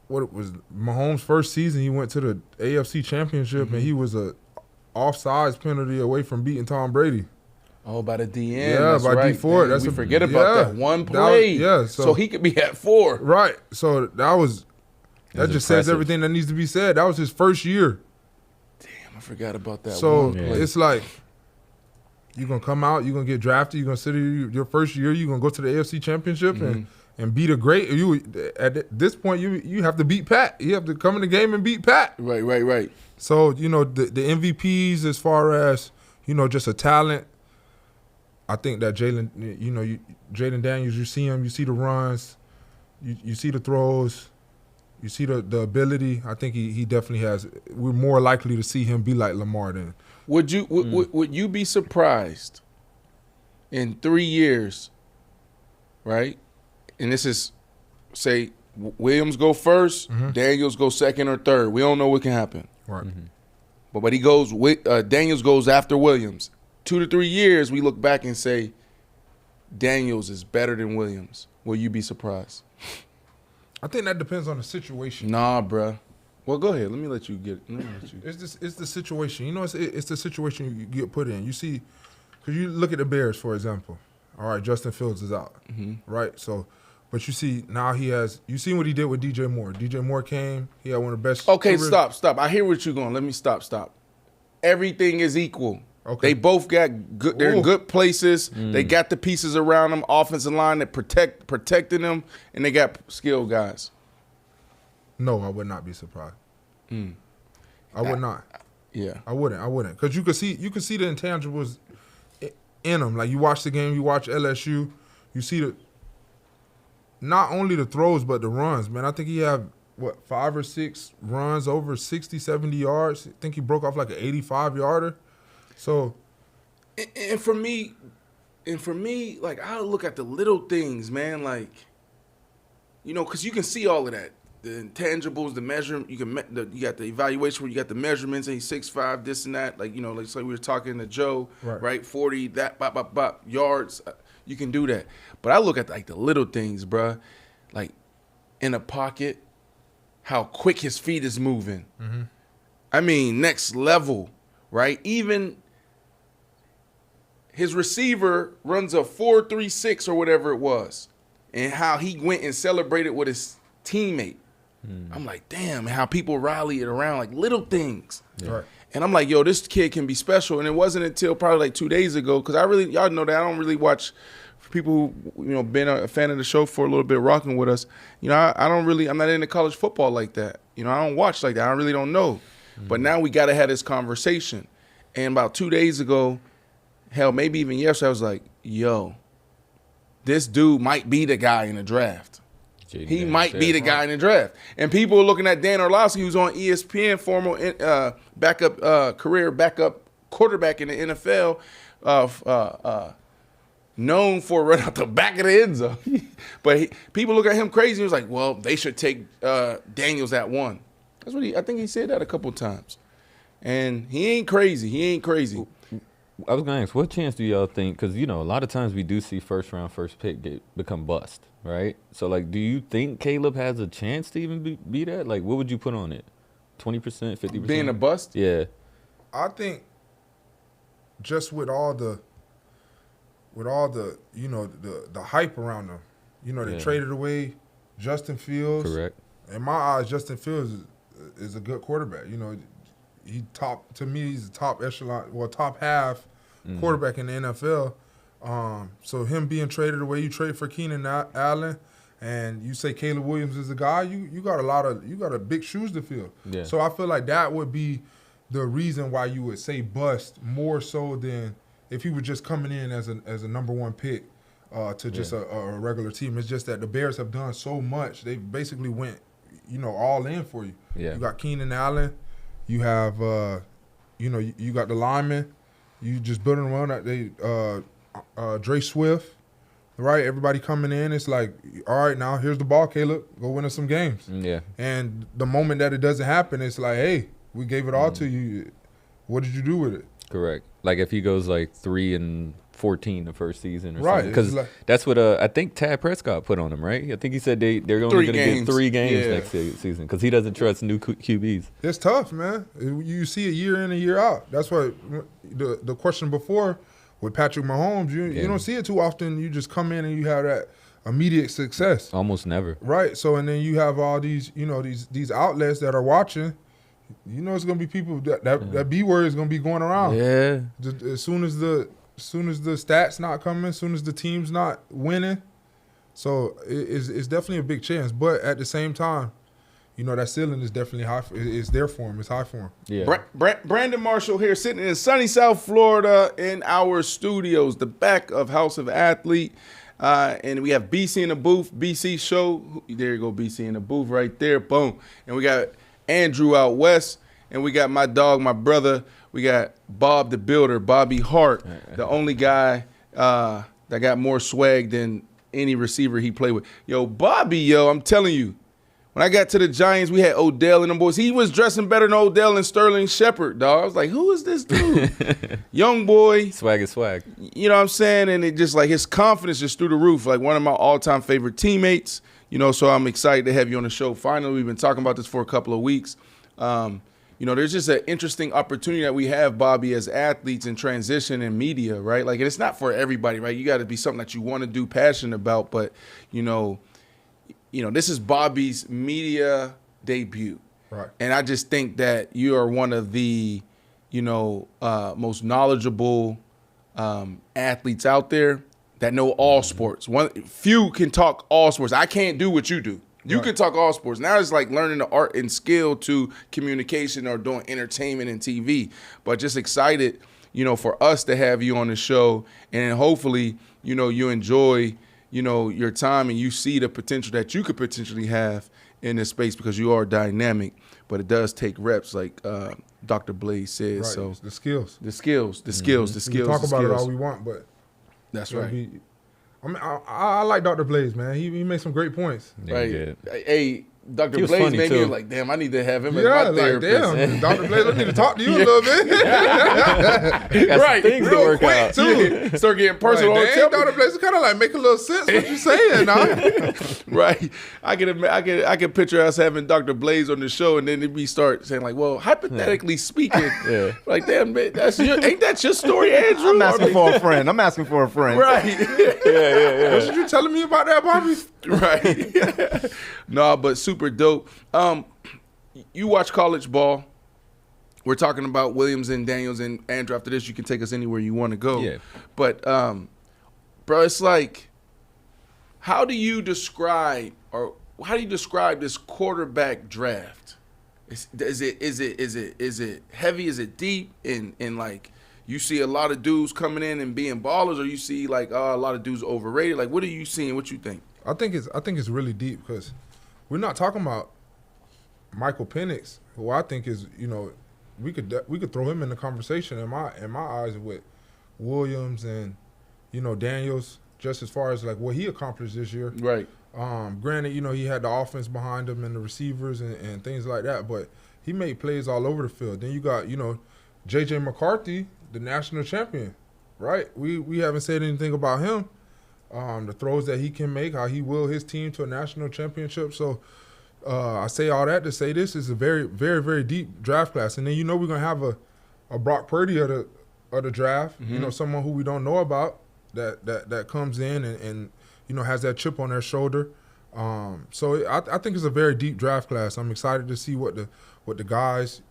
what it was Mahomes' first season, he went to the AFC Championship and he was a offsides penalty away from beating Tom Brady. Oh, by the DN. Yeah, that's by right. D4. Dang, we forget about that one play. So he could be at 4. Right. So that just impressive. says everything that needs to be said. That was his first year. Damn, I forgot about that So one play. it's like you're going to come out, you're going to get drafted, you're going to sit here, your first year, you're going to go to the AFC Championship and beat a great. At this point, you have to beat Pat. You have to come in the game and beat Pat. Right. So, the MVPs as far as, just a talent, I think that Jaden Daniels, you see him, you see the runs, you see the throws, you see the ability. I think he definitely has. We're more likely to see him be like Lamar than. Would you be surprised in 3 years, right? And this is, say, Williams go first, Daniels go second or third. We don't know what can happen. Right. But he goes. Daniels goes after Williams. 2 to 3 years, we look back and say, Daniels is better than Williams. Will you be surprised? I think that depends on the situation. Nah, bruh. Well, go ahead. Let me let you get. It's the situation. It's the situation you get put in. You see, because you look at the Bears, for example. All right, Justin Fields is out, right? So, but you see now you seen what he did with DJ Moore. DJ Moore came. He had one of the best. Okay, stop. I hear what you're going. Let me stop. Everything is equal. Okay. They both got good. They're in good places. They got the pieces around them, offensive line that protecting them, and they got skilled guys. No, I would not be surprised. I would not. Yeah, I wouldn't, because you could see the intangibles in them. Like you watch the game, you watch LSU, you see not only the throws but the runs. Man, I think he had 5 or 6 runs over 60, 70 yards. I think he broke off like an 85-yarder. So, and for me, like I look at the little things, man. Like, because you can see all of that, the intangibles, the measurement. You got the evaluation where you got the measurements, and he's 6'5", this and that. Like, let's say we were talking to Joe, right? 40, that, bop, yards. You can do that. But I look at like the little things, bruh. Like in a pocket, how quick his feet is moving. I mean, next level, right? Even his receiver runs a 4.36 or whatever it was, and how he went and celebrated with his teammate. I'm like, damn, and how people rally it around, like little things. Yeah. Right. And I'm like, yo, this kid can be special. And it wasn't until probably like 2 days ago, because y'all know that I don't really watch, for people who, been a fan of the show for a little bit, rocking with us. I'm not into college football like that. I don't watch like that. I really don't know. But now we got to have this conversation. And about 2 days ago, hell, maybe even yesterday, I was like, yo, this dude might be the guy in the draft. he might be the guy in the draft. And people are looking at Dan Orlovsky, who's on ESPN, former career backup quarterback in the NFL, known for running out the back of the end zone. But people look at him crazy. He was like, well, they should take Daniels at 1. That's what I think he said that a couple times. And he ain't crazy. I was going to ask, what chance do y'all think, because, a lot of times we do see first round, first pick become bust, right? So, do you think Caleb has a chance to even be that? What would you put on it? 20%, 50%? Being a bust? Yeah. I think just with all the the hype around them, they traded away Justin Fields. Correct. In my eyes, Justin Fields is a good quarterback. He's a top echelon, top half quarterback in the NFL. So him being traded away, you trade for Keenan Allen, and you say Caleb Williams is the guy. You got a big shoes to fill. Yeah. So I feel like that would be the reason why you would say bust more so than if he was just coming in as a number 1 pick to just a regular team. It's just that the Bears have done so much. They basically went, all in for you. Yeah. You got Keenan Allen. You have, you got the linemen. You just building around that. Dre Swift, right? Everybody coming in. It's like, all right, now here's the ball, Caleb. Go win us some games. Yeah. And the moment that it doesn't happen, it's like, hey, we gave it all to you. What did you do with it? Correct. If he goes 3-14 the first season or right, something. Because that's what I think Tad Prescott put on him, right? I think he said they're only going to get 3 games next season because he doesn't trust new QBs. It's tough, man. You see it year in and year out. That's why the question before with Patrick Mahomes, you don't see it too often. You just come in and you have that immediate success. Almost never. Right. So, and then you have all these, these outlets that are watching. It's going to be people that B word is going to be going around. Yeah. As soon as the stats not coming, as soon as the team's not winning. So it's definitely a big chance. But at the same time, that ceiling is definitely high. It's there for him. It's high for him. Yeah. Brandon Marshall here sitting in sunny South Florida in our studios, the back of House of Athlete. And we have BC in the booth, BC show. There you go, BC in the booth right there. Boom. And we got Andrew out west. And we got my dog, my brother. We got Bob the Builder, Bobby Hart, the only guy that got more swag than any receiver he played with. Yo, Bobby, I'm telling you, when I got to the Giants, we had Odell and them boys. He was dressing better than Odell and Sterling Shepard, dog. I was like, who is this dude? Young boy. Swag is swag. You know what I'm saying? And it just his confidence just through the roof. One of my all-time favorite teammates. So I'm excited to have you on the show. Finally, we've been talking about this for a couple of weeks. There's just an interesting opportunity that we have, Bobby, as athletes in transition in media, right? And it's not for everybody, right? You got to be something that you want to do, passionate about. But, this is Bobby's media debut. Right. And I just think that you are one of the, most knowledgeable athletes out there that know all sports. Few can talk all sports. I can't do what you do. You can talk all sports. Now it's learning the art and skill to communication or doing entertainment and TV. But just excited, for us to have you on the show. And hopefully, you enjoy, your time and you see the potential that you could potentially have in this space because you are dynamic. But it does take reps, like Dr. Blaise says. Right. So the skills. The skills. We can talk about it all we want, but that's right. I like Dr. Blaise, man. He made some great points. Right. Hey, Dr. Blaise made me like, damn, I need to have him as my therapist. Damn, Dr. Blaise, I need to talk to you a little bit. Right. Things to work out. Too. Start getting personal. Dr. Blaise, kind of make a little sense what you're saying, now. Right. I can picture us having Dr. Blaise on the show, and then we start saying hypothetically speaking, damn, man, ain't that your story, Andrew? I'm asking for a friend. Right. Yeah. What you telling me about that, Bobby? Right. No, but super dope. You watch college ball. We're talking about Williams and Daniels and Andrew. After this, you can take us anywhere you want to go. Yeah. But, bro, it's how do you describe this quarterback draft? Is it heavy? Is it deep? And you see a lot of dudes coming in and being ballers, or you see a lot of dudes overrated? What are you seeing? What you think? I think it's really deep because we're not talking about Michael Penix, who I think is, we could throw him in the conversation in my eyes with Williams and Daniels, just as far as like what he accomplished this year. Right. Granted, he had the offense behind him and the receivers and things like that, but he made plays all over the field. Then you got J.J. McCarthy, the national champion, right? We haven't said anything about him. The throws that he can make, how he will his team to a national championship. So I say all that to say this is a very, very, very deep draft class. And then we're going to have a Brock Purdy of the draft, someone who we don't know about that comes in and has that chip on their shoulder. So I think it's a very deep draft class. I'm excited to see what the guys,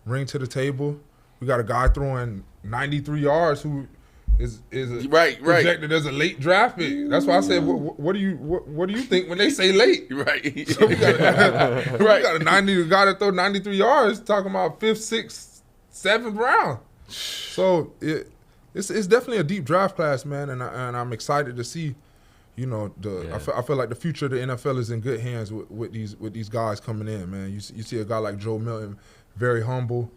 bring to the table. We got a guy throwing 93 yards who is projected as a late draft pick. That's why I said, what do you think when they say late? Right. So we got a guy that throw 93 yards talking about 5th, 6th, 7th round. So it's definitely a deep draft class, man, and I'm excited to see. I feel like the future of the NFL is in good hands with these guys coming in, man. You see a guy like Joe Milton, very humble.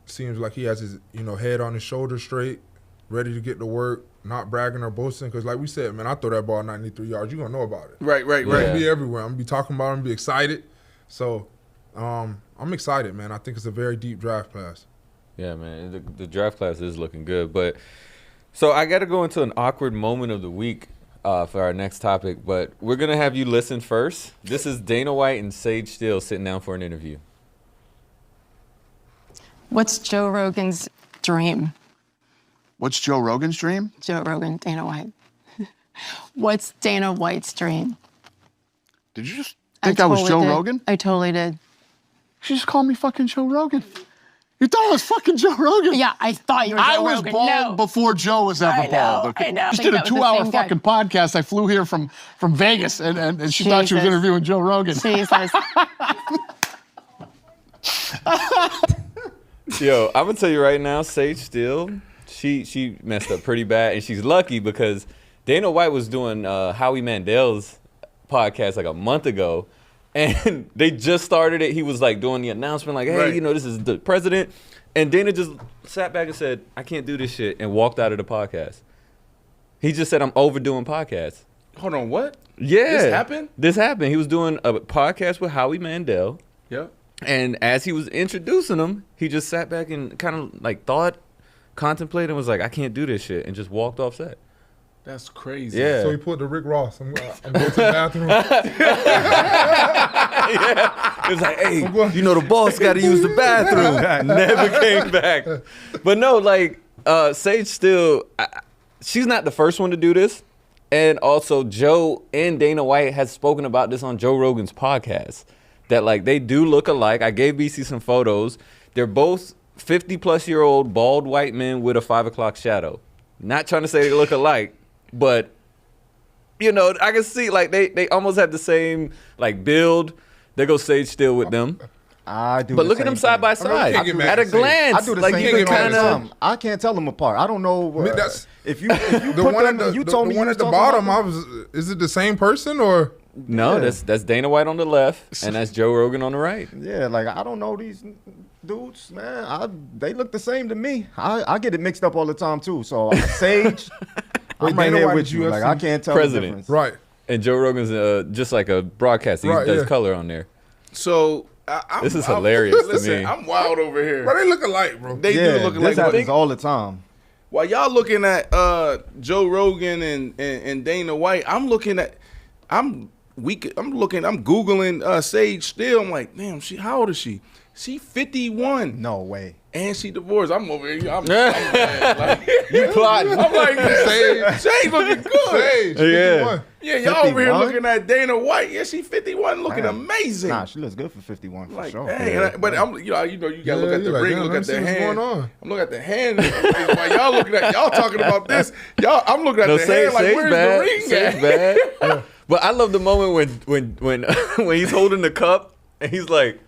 Seems like he has his head on his shoulders straight, ready to get to work, not bragging or boasting. Because like we said, man, I throw that ball 93 yards. You're gonna know about it. Right. It's gonna be everywhere. I'm gonna be talking about it and be excited. So I'm excited, man. I think it's a very deep draft class. Yeah, man. The draft class is looking good, but so I got to go into an awkward moment of the week. For our next topic, but we're going to have you listen first. This is Dana White and Sage Steele sitting down for an interview. What's Joe Rogan's dream? What's Joe Rogan's dream? Joe Rogan, Dana White. What's Dana White's dream? Did you just think I was Joe Rogan? I totally did. She just called me fucking Joe Rogan. You thought I was fucking Joe Rogan? Yeah, I thought you were Joe Rogan. I was bald before Joe was ever bald. Okay? I know. Just did a 2-hour fucking podcast. I flew here from Vegas, and she thought she was interviewing Joe Rogan. Jesus. Yo, I'm gonna tell you right now, Sage Steele, she messed up pretty bad, and she's lucky because Dana White was doing Howie Mandel's podcast like a month ago. And they just started it. He was like doing the announcement like, hey, this is the president. And Dana just sat back and said, I can't do this shit, and walked out of the podcast. He just said, I'm overdoing podcasts. Hold on, what? Yeah. This happened? This happened. He was doing a podcast with Howie Mandel. Yep. And as he was introducing him, he just sat back and kind of like thought, contemplated, and was like, I can't do this shit, and just walked off set. That's crazy. Yeah. So he pulled the Rick Ross. I'm going to the bathroom. Yeah. It was like, hey, the boss got to use the bathroom. Never came back. But no, like, Sage Steele, she's not the first one to do this. And also, Joe and Dana White has spoken about this on Joe Rogan's podcast. That, like, they do look alike. I gave Bici some photos. They're both 50-plus-year-old bald white men with a 5 o'clock shadow. Not trying to say they look alike. But, I can see, like, they almost have the same, like, build. There goes Sage Steele with them. I do. But look at them side by side. At a glance. I do the same thing all the time. I can't tell them apart. I don't know. If you the put one them, at you told me the one at the bottom, is it the same person or? No, that's Dana White on the left, and that's Joe Rogan on the right. Yeah, like, I don't know these dudes, man. They look the same to me. I get it mixed up all the time, too. So, Sage, I'm right here with you. Like, I can't tell the difference. Right. And Joe Rogan's just like a broadcaster. He does color on there. So, this is hilarious to me. I'm wild over here. But they look alike, bro. They do look alike. This happens all the time. While y'all looking at Joe Rogan and Dana White, I'm Googling Sage Steele. I'm like, damn, how old is she? She 51. No way. And she divorced. I'm over here. I'm like, you plotting. I'm like, Sage looking good. Sage, 51. Yeah, y'all over here looking at Dana White. Yeah, she 51, looking amazing. Nah, she looks good for 51 for sure. Hey, but I'm, you gotta look at the ring, look at the hand. I'm looking at the hand. While y'all talking about this, I'm looking at the hand like, where's the ring at? Bad. But I love the moment when he's holding the cup and he's like,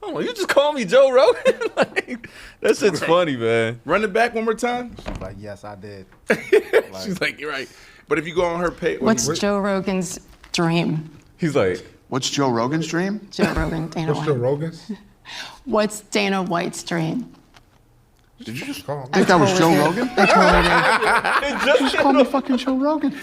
oh, you just call me Joe Rogan? Like, that shit's funny, man. Run it back one more time. She's like, yes, I did. She's like, you're right. But if you go on her page, What's Joe Rogan's dream? He's like, What's Joe Rogan's dream? Joe Rogan, Dana What's White. Joe Rogan's? What's Dana White's dream? Did you just call him? Think that was Joe Rogan? I totally did. You just called me fucking Joe Rogan.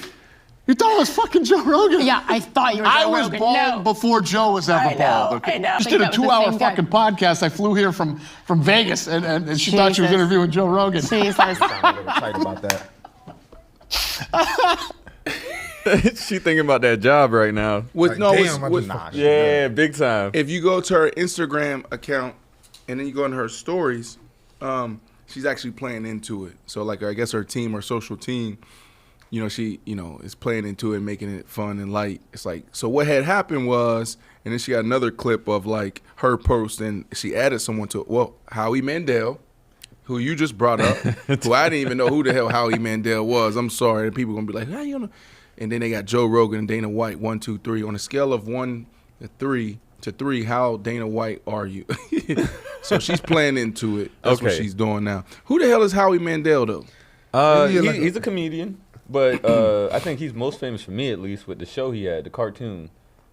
You thought it was fucking Joe Rogan? Yeah, I thought you were Joe I was Rogan. bald before Joe was ever I know, bald. Okay? I know. Just I did a think that was the 2-hour same guy. fucking podcast. I flew here from Vegas, and she thought she was Jesus. interviewing Joe Rogan. Jesus. I'm a little tight about that. she thinking about that job right now. With Like, damn, I just fucking- Yeah, big time. If you go to her Instagram account and then you go into her stories, she's actually playing into it. So like I guess her team, her social team, she is playing into it, making it fun and light. It's like, so what had happened was, and then she got another clip of like her post, and she added someone to it. Well, Howie Mandel, who you just brought up, who I didn't even know who the hell Howie Mandel was. I'm sorry, and people gonna be like, how you know? And then they got Joe Rogan and Dana White, 1, 2, 3. On a scale of 1 to 3, how Dana White are you? So she's playing into it. That's what she's doing now. Who the hell is Howie Mandel though? He's a comedian, but I think he's most famous for me, at least, with the show he had, the cartoon.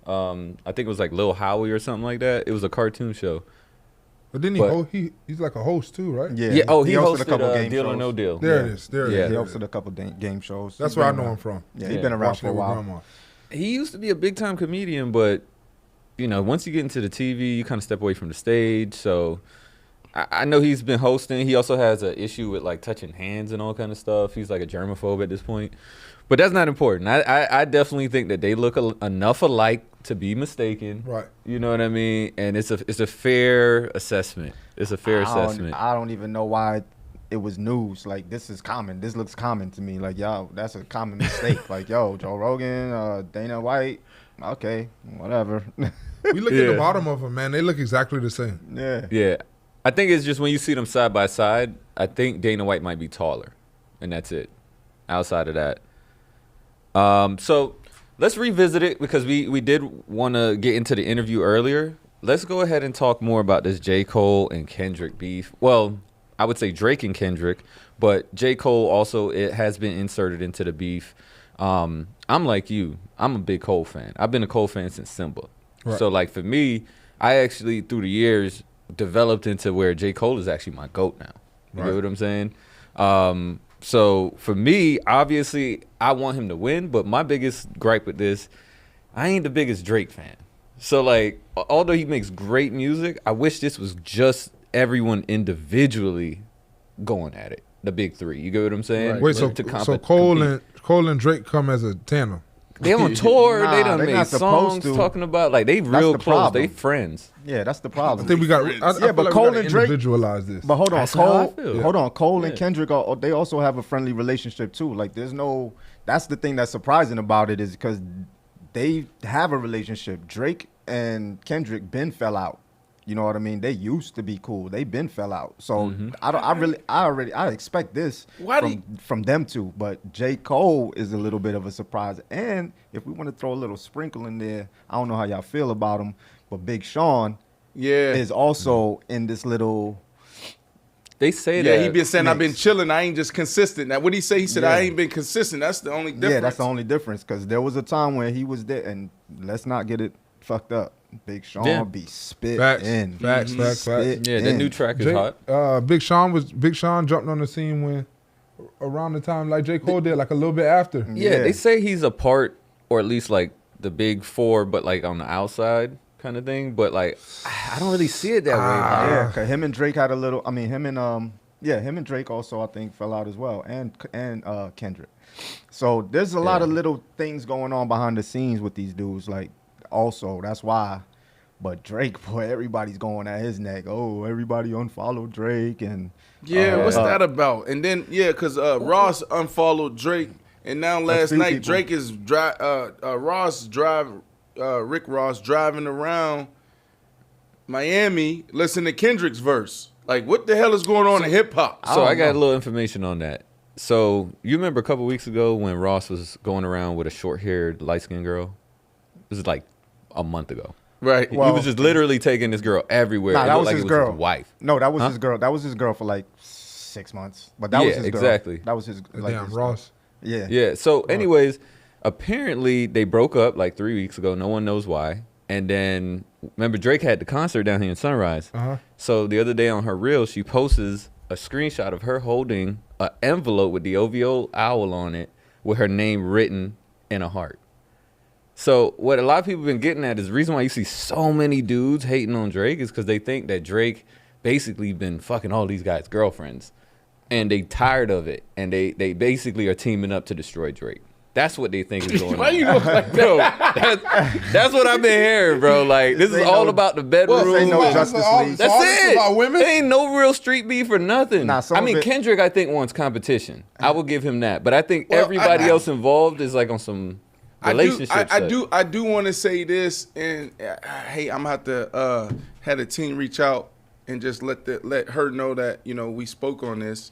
I think it was like Lil Howie or something like that. It was a cartoon show. But didn't he's like a host too, right? Yeah. Oh, he hosted a couple game Deal or No Deal. There it is. There it is. He hosted a couple game shows. That's where I know him from. Yeah, he's been around for a while. He used to be a big time comedian, but once you get into the TV, you kind of step away from the stage. So I know he's been hosting. He also has an issue with like touching hands and all kind of stuff. He's like a germaphobe at this point. But that's not important. I definitely think that they look enough alike to be mistaken. Right. You know what I mean? And it's a fair assessment. It's a fair assessment. I don't even know why it was news. Like, this is common. This looks common to me. Like, yo, that's a common mistake. Like, yo, Joe Rogan, Dana White, okay, whatever. We look at the bottom of them, man. They look exactly the same. Yeah. Yeah. I think it's just when you see them side by side, I think Dana White might be taller. And that's it. Outside of that. So let's revisit it because we did want to get into the interview earlier. Let's go ahead and talk more about this J. Cole and Kendrick beef. Well, I would say Drake and Kendrick, but J. Cole also has been inserted into the beef. I'm like you. I'm a big Cole fan. I've been a Cole fan since Simba. Right. So like for me, I actually through the years developed into where J. Cole is actually my GOAT now. You know what I'm saying? So for me, obviously, I want him to win, but my biggest gripe with this, I ain't the biggest Drake fan. So like, although he makes great music, I wish this was just everyone individually going at it. The big three. You get what I'm saying? Right. Wait, so Cole and Drake come as a tandem. They on tour. Nah, they done they made not songs supposed to. talking about like they real the close. problem. They friends. Yeah, that's the problem. I think we got. I feel but like Cole we and gotta Drake individualize this. But hold on, That's how I Cole. feel. Hold on, Cole and Kendrick. They also have a friendly relationship too. Like, there's no. That's the thing that's surprising about it is because they have a relationship. Drake and Kendrick fell out. You know what I mean? They used to be cool. They fell out. So I expect this from them two. But J. Cole is a little bit of a surprise. And if we want to throw a little sprinkle in there, I don't know how y'all feel about him, but Big Sean is also in this little. They say that. Yeah, he been saying I've been chilling. I ain't just consistent. Now, what he say? He said I ain't been consistent. That's the only difference. Yeah, that's the only difference. Because there was a time when he was there, and let's not get it fucked up. Big Sean be spit in. Facts. Yeah, that new track is hot. Big Sean jumped on the scene when around the time like J. Cole did, like a little bit after. Yeah, they say he's a part, or at least like the big four, but like on the outside kind of thing. But like, I don't really see it that way. Yeah, cause him and Drake had a little. I mean, him and Drake also I think fell out as well, and Kendrick. So there's a lot of little things going on behind the scenes with these dudes. Like, also that's why. But Drake, boy, everybody's going at his neck. Oh, everybody unfollow Drake and what's that about? And then because Ross unfollowed Drake, and now last night Drake is Rick Ross driving around Miami, listening to Kendrick's verse. Like, what the hell is going on in hip hop? So I got a little information on that. So you remember a couple weeks ago when Ross was going around with a short-haired, light-skinned girl? This is like a month ago. Right. He was just literally taking this girl everywhere. Nah, that was his girl. His wife. No, that was his girl. That was his girl for like 6 months. But that was his girl. Exactly. That was his. Like, Damn, Ross. Yeah. Yeah. So, anyways, apparently they broke up like 3 weeks ago. No one knows why. And then, remember, Drake had the concert down here in Sunrise. So the other day on her reel, she posts a screenshot of her holding an envelope with the OVO owl on it with her name written in a heart. So what a lot of people have been getting at is the reason why you see so many dudes hating on Drake is because they think that Drake basically been fucking all these guys' girlfriends. And they tired of it. And they basically are teaming up to destroy Drake. That's what they think is going on. Why you look like that? Bro, that's what I've been hearing, bro. Like, this is all about the bedroom. That's it. About women. There ain't no real street beef or nothing. Nah, I mean, Kendrick, I think, wants competition. I will give him that. But I think everybody else involved is like on some relationship stuff. I do want to say this, and hey, I'm gonna have to had a team reach out and just let her know that, you know, we spoke on this.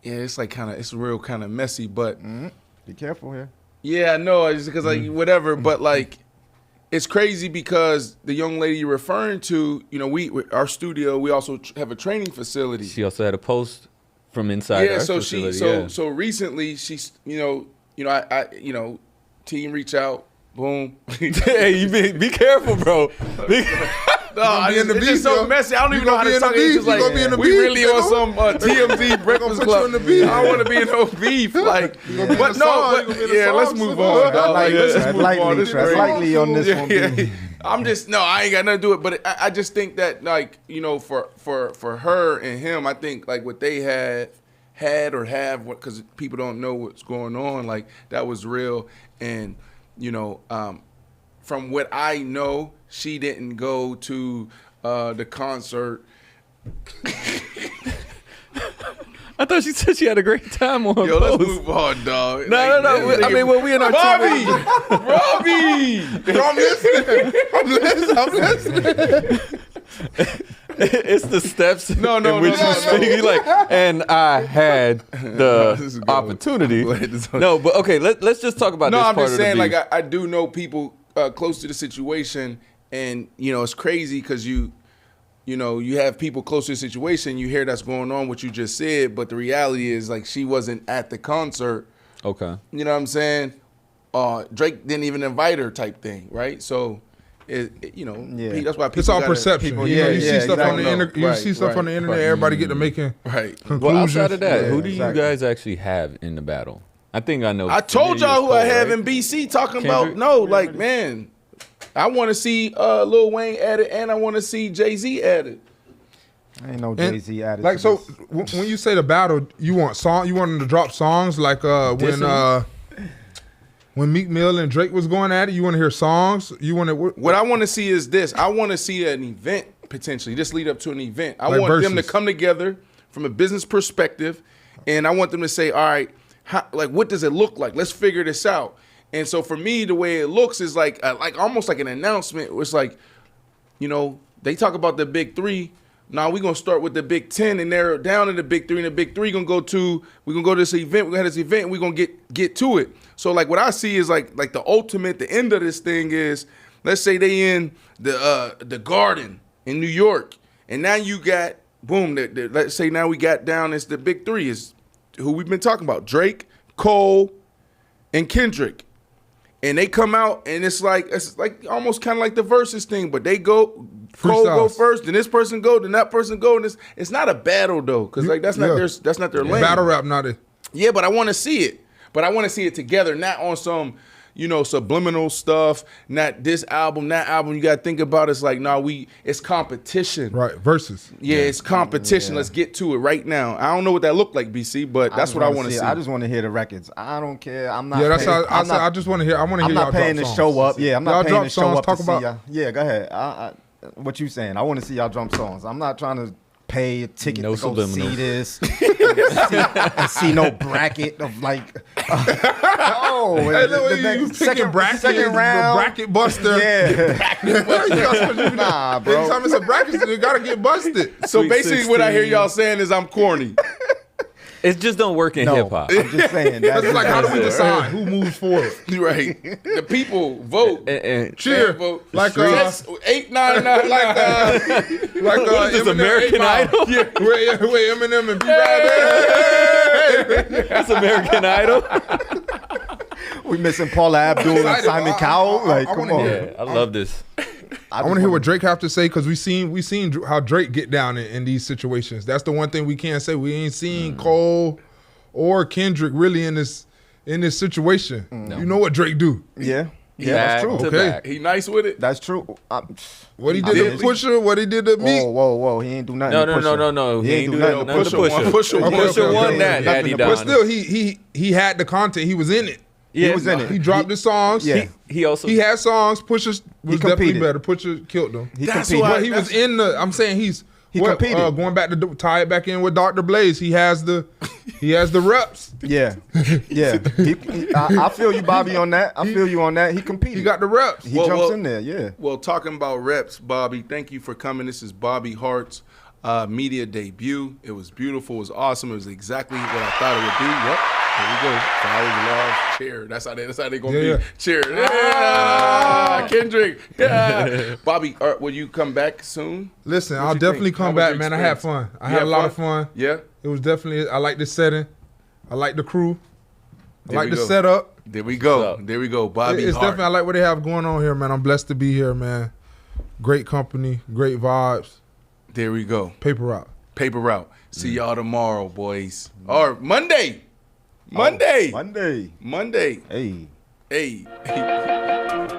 Yeah, it's like it's real kind of messy, but be careful here. Yeah, I know, it's because like whatever, but like it's crazy because the young lady you're referring to, you know, our studio, we also have a training facility. She also had a post from inside our facility. So recently she's, you know, team reach out, boom. Hey, you be careful, bro. No, it's just so messy. I don't even know how to talk. It's just like we really on some TMZ Breakfast Club. I don't want to be in no beef. Like, but no, let's move on. Let's just move on. This is lightly on this one. I'm just I ain't got nothing to do it. But I just think that, like, you know, for her and him, I think like what they had or have, because people don't know what's going on. Like, that was real. And you know, from what I know, she didn't go to the concert. I thought she said she had a great time on her Yo, post. let's move on, dog. No. I mean, when we in our Bobby! I'm listening. It's the steps in which you speak. You're like, and I had the opportunity. No, but okay, let's just talk about this part of the beef. No, I'm just saying, like, I do know people close to the situation, and, you know, it's crazy because you know, you have people close to the situation, you hear that's going on, what you just said, but the reality is, like, she wasn't at the concert. Okay. You know what I'm saying? Drake didn't even invite her type thing, right? So, you know, that's why people it's all perception. You see stuff on the internet. You see stuff on the internet. Everybody get to making conclusions. Well, outside of that, who do you guys actually have in the battle? I think I know. I told y'all who I have in BC talking about. No, like, man, I want to see Lil Wayne at it, and I want to see Jay-Z at it. I ain't no Jay-Z at it. Like, so when you say the battle, you want them to drop songs like when Meek Mill and Drake was going at it. You want to hear songs? You want to? What I want to see is this. I want to see an event potentially. Just lead up to an event. I want them to come together from a business perspective, and I want them to say, all right, what does it look like? Let's figure this out. And so for me, the way it looks is like almost like an announcement. It's like, you know, they talk about the big three. Now we're gonna start with the Big 10 and narrow it down to the big three. And the big three we're gonna go to this event. We're gonna have this event and we're gonna get to it. So like what I see is like the ultimate, the end of this thing is, let's say they in the Garden in New York, and now you got boom. Let's say now we got down as the big three is who we've been talking about: Drake, Cole, and Kendrick. And they come out, and it's like almost kind of like the versus thing, but they go, Cole go first, then this person go, then that person go, and it's not a battle though, because like that's not their lane. Battle rap, not it. Yeah, but I want to see it. But I want to see it together, not on some, you know, subliminal stuff. Not this album, that album. You got to think about it's like, it's competition. Right, versus. Yeah, it's competition. Let's get to it right now. I don't know what that looked like, BC, but that's what I want to see. I just want to hear the records. I don't care. I'm not. Yeah, that's how I just want to hear. I want to hear y'all drop songs. I'm not paying to show up. Yeah, I'm not paying to show up to see y'all. Yeah, go ahead. What you saying? I want to see y'all jump songs. I'm not trying to pay a ticket to go see this and see no bracket of like second round bracket buster. Nah, bro. Anytime it's a bracket, you gotta get busted. So basically, what I hear y'all saying is I'm corny. It just don't work in hip hop. I'm just saying. That's like, how do we decide who moves forward? Right. The people vote. And cheer. Vote. Like 899. Like what is this, American Idol? Yeah. Wait, Eminem and B-Rab. That's American Idol. We missing Paula Abdul and Simon Cowell. Like, come on. Yeah, I love this. I want to hear what Drake have to say because we seen how Drake get down in these situations. That's the one thing we can't say. We ain't seen Cole or Kendrick really in this situation. No. You know what Drake do? Yeah. Yeah, Back that's true. to back. He nice with it. That's true. What he did to Pusha, what he did to me. Whoa. He ain't do nothing to Pusha. No. He ain't do nothing to Pusha. Pusha won that. Daddy But down. still, he had the content. He was in it. Yeah, He was in it. He dropped his songs. Yeah. He also He had songs. Pusha was definitely competed. better. Pusha killed him. He That's competed. why- But he was in the. I'm saying he competed. Going back to tie it back in with Dr. Blaise. He has the reps. Yeah. I feel you, Bobby, on that. I feel you on that. He competed. He got the reps. He jumps in there. Yeah. Well, talking about reps, Bobby, thank you for coming. This is Bobby Hart's media debut. It was beautiful. It was awesome. It was exactly what I thought it would be. Yep. There we go. Flowers, love, chair. That's how they gonna be. Chair. Yeah. Kendrick. Yeah. Bobby, will you come back soon? Listen, What'd I'll you definitely think? come How was back, your man. I had experience? fun. I had a lot of fun. Yeah. It was definitely. I like this setting. I like the crew. I There like we the go. setup. There we go. There we go. Bobby It's Hart. definitely. I like what they have going on here, man. I'm blessed to be here, man. Great company, great vibes. There we go. Paper route. Paper route. See y'all tomorrow, boys. Or Monday. Monday. Monday. Monday. Hey. Hey.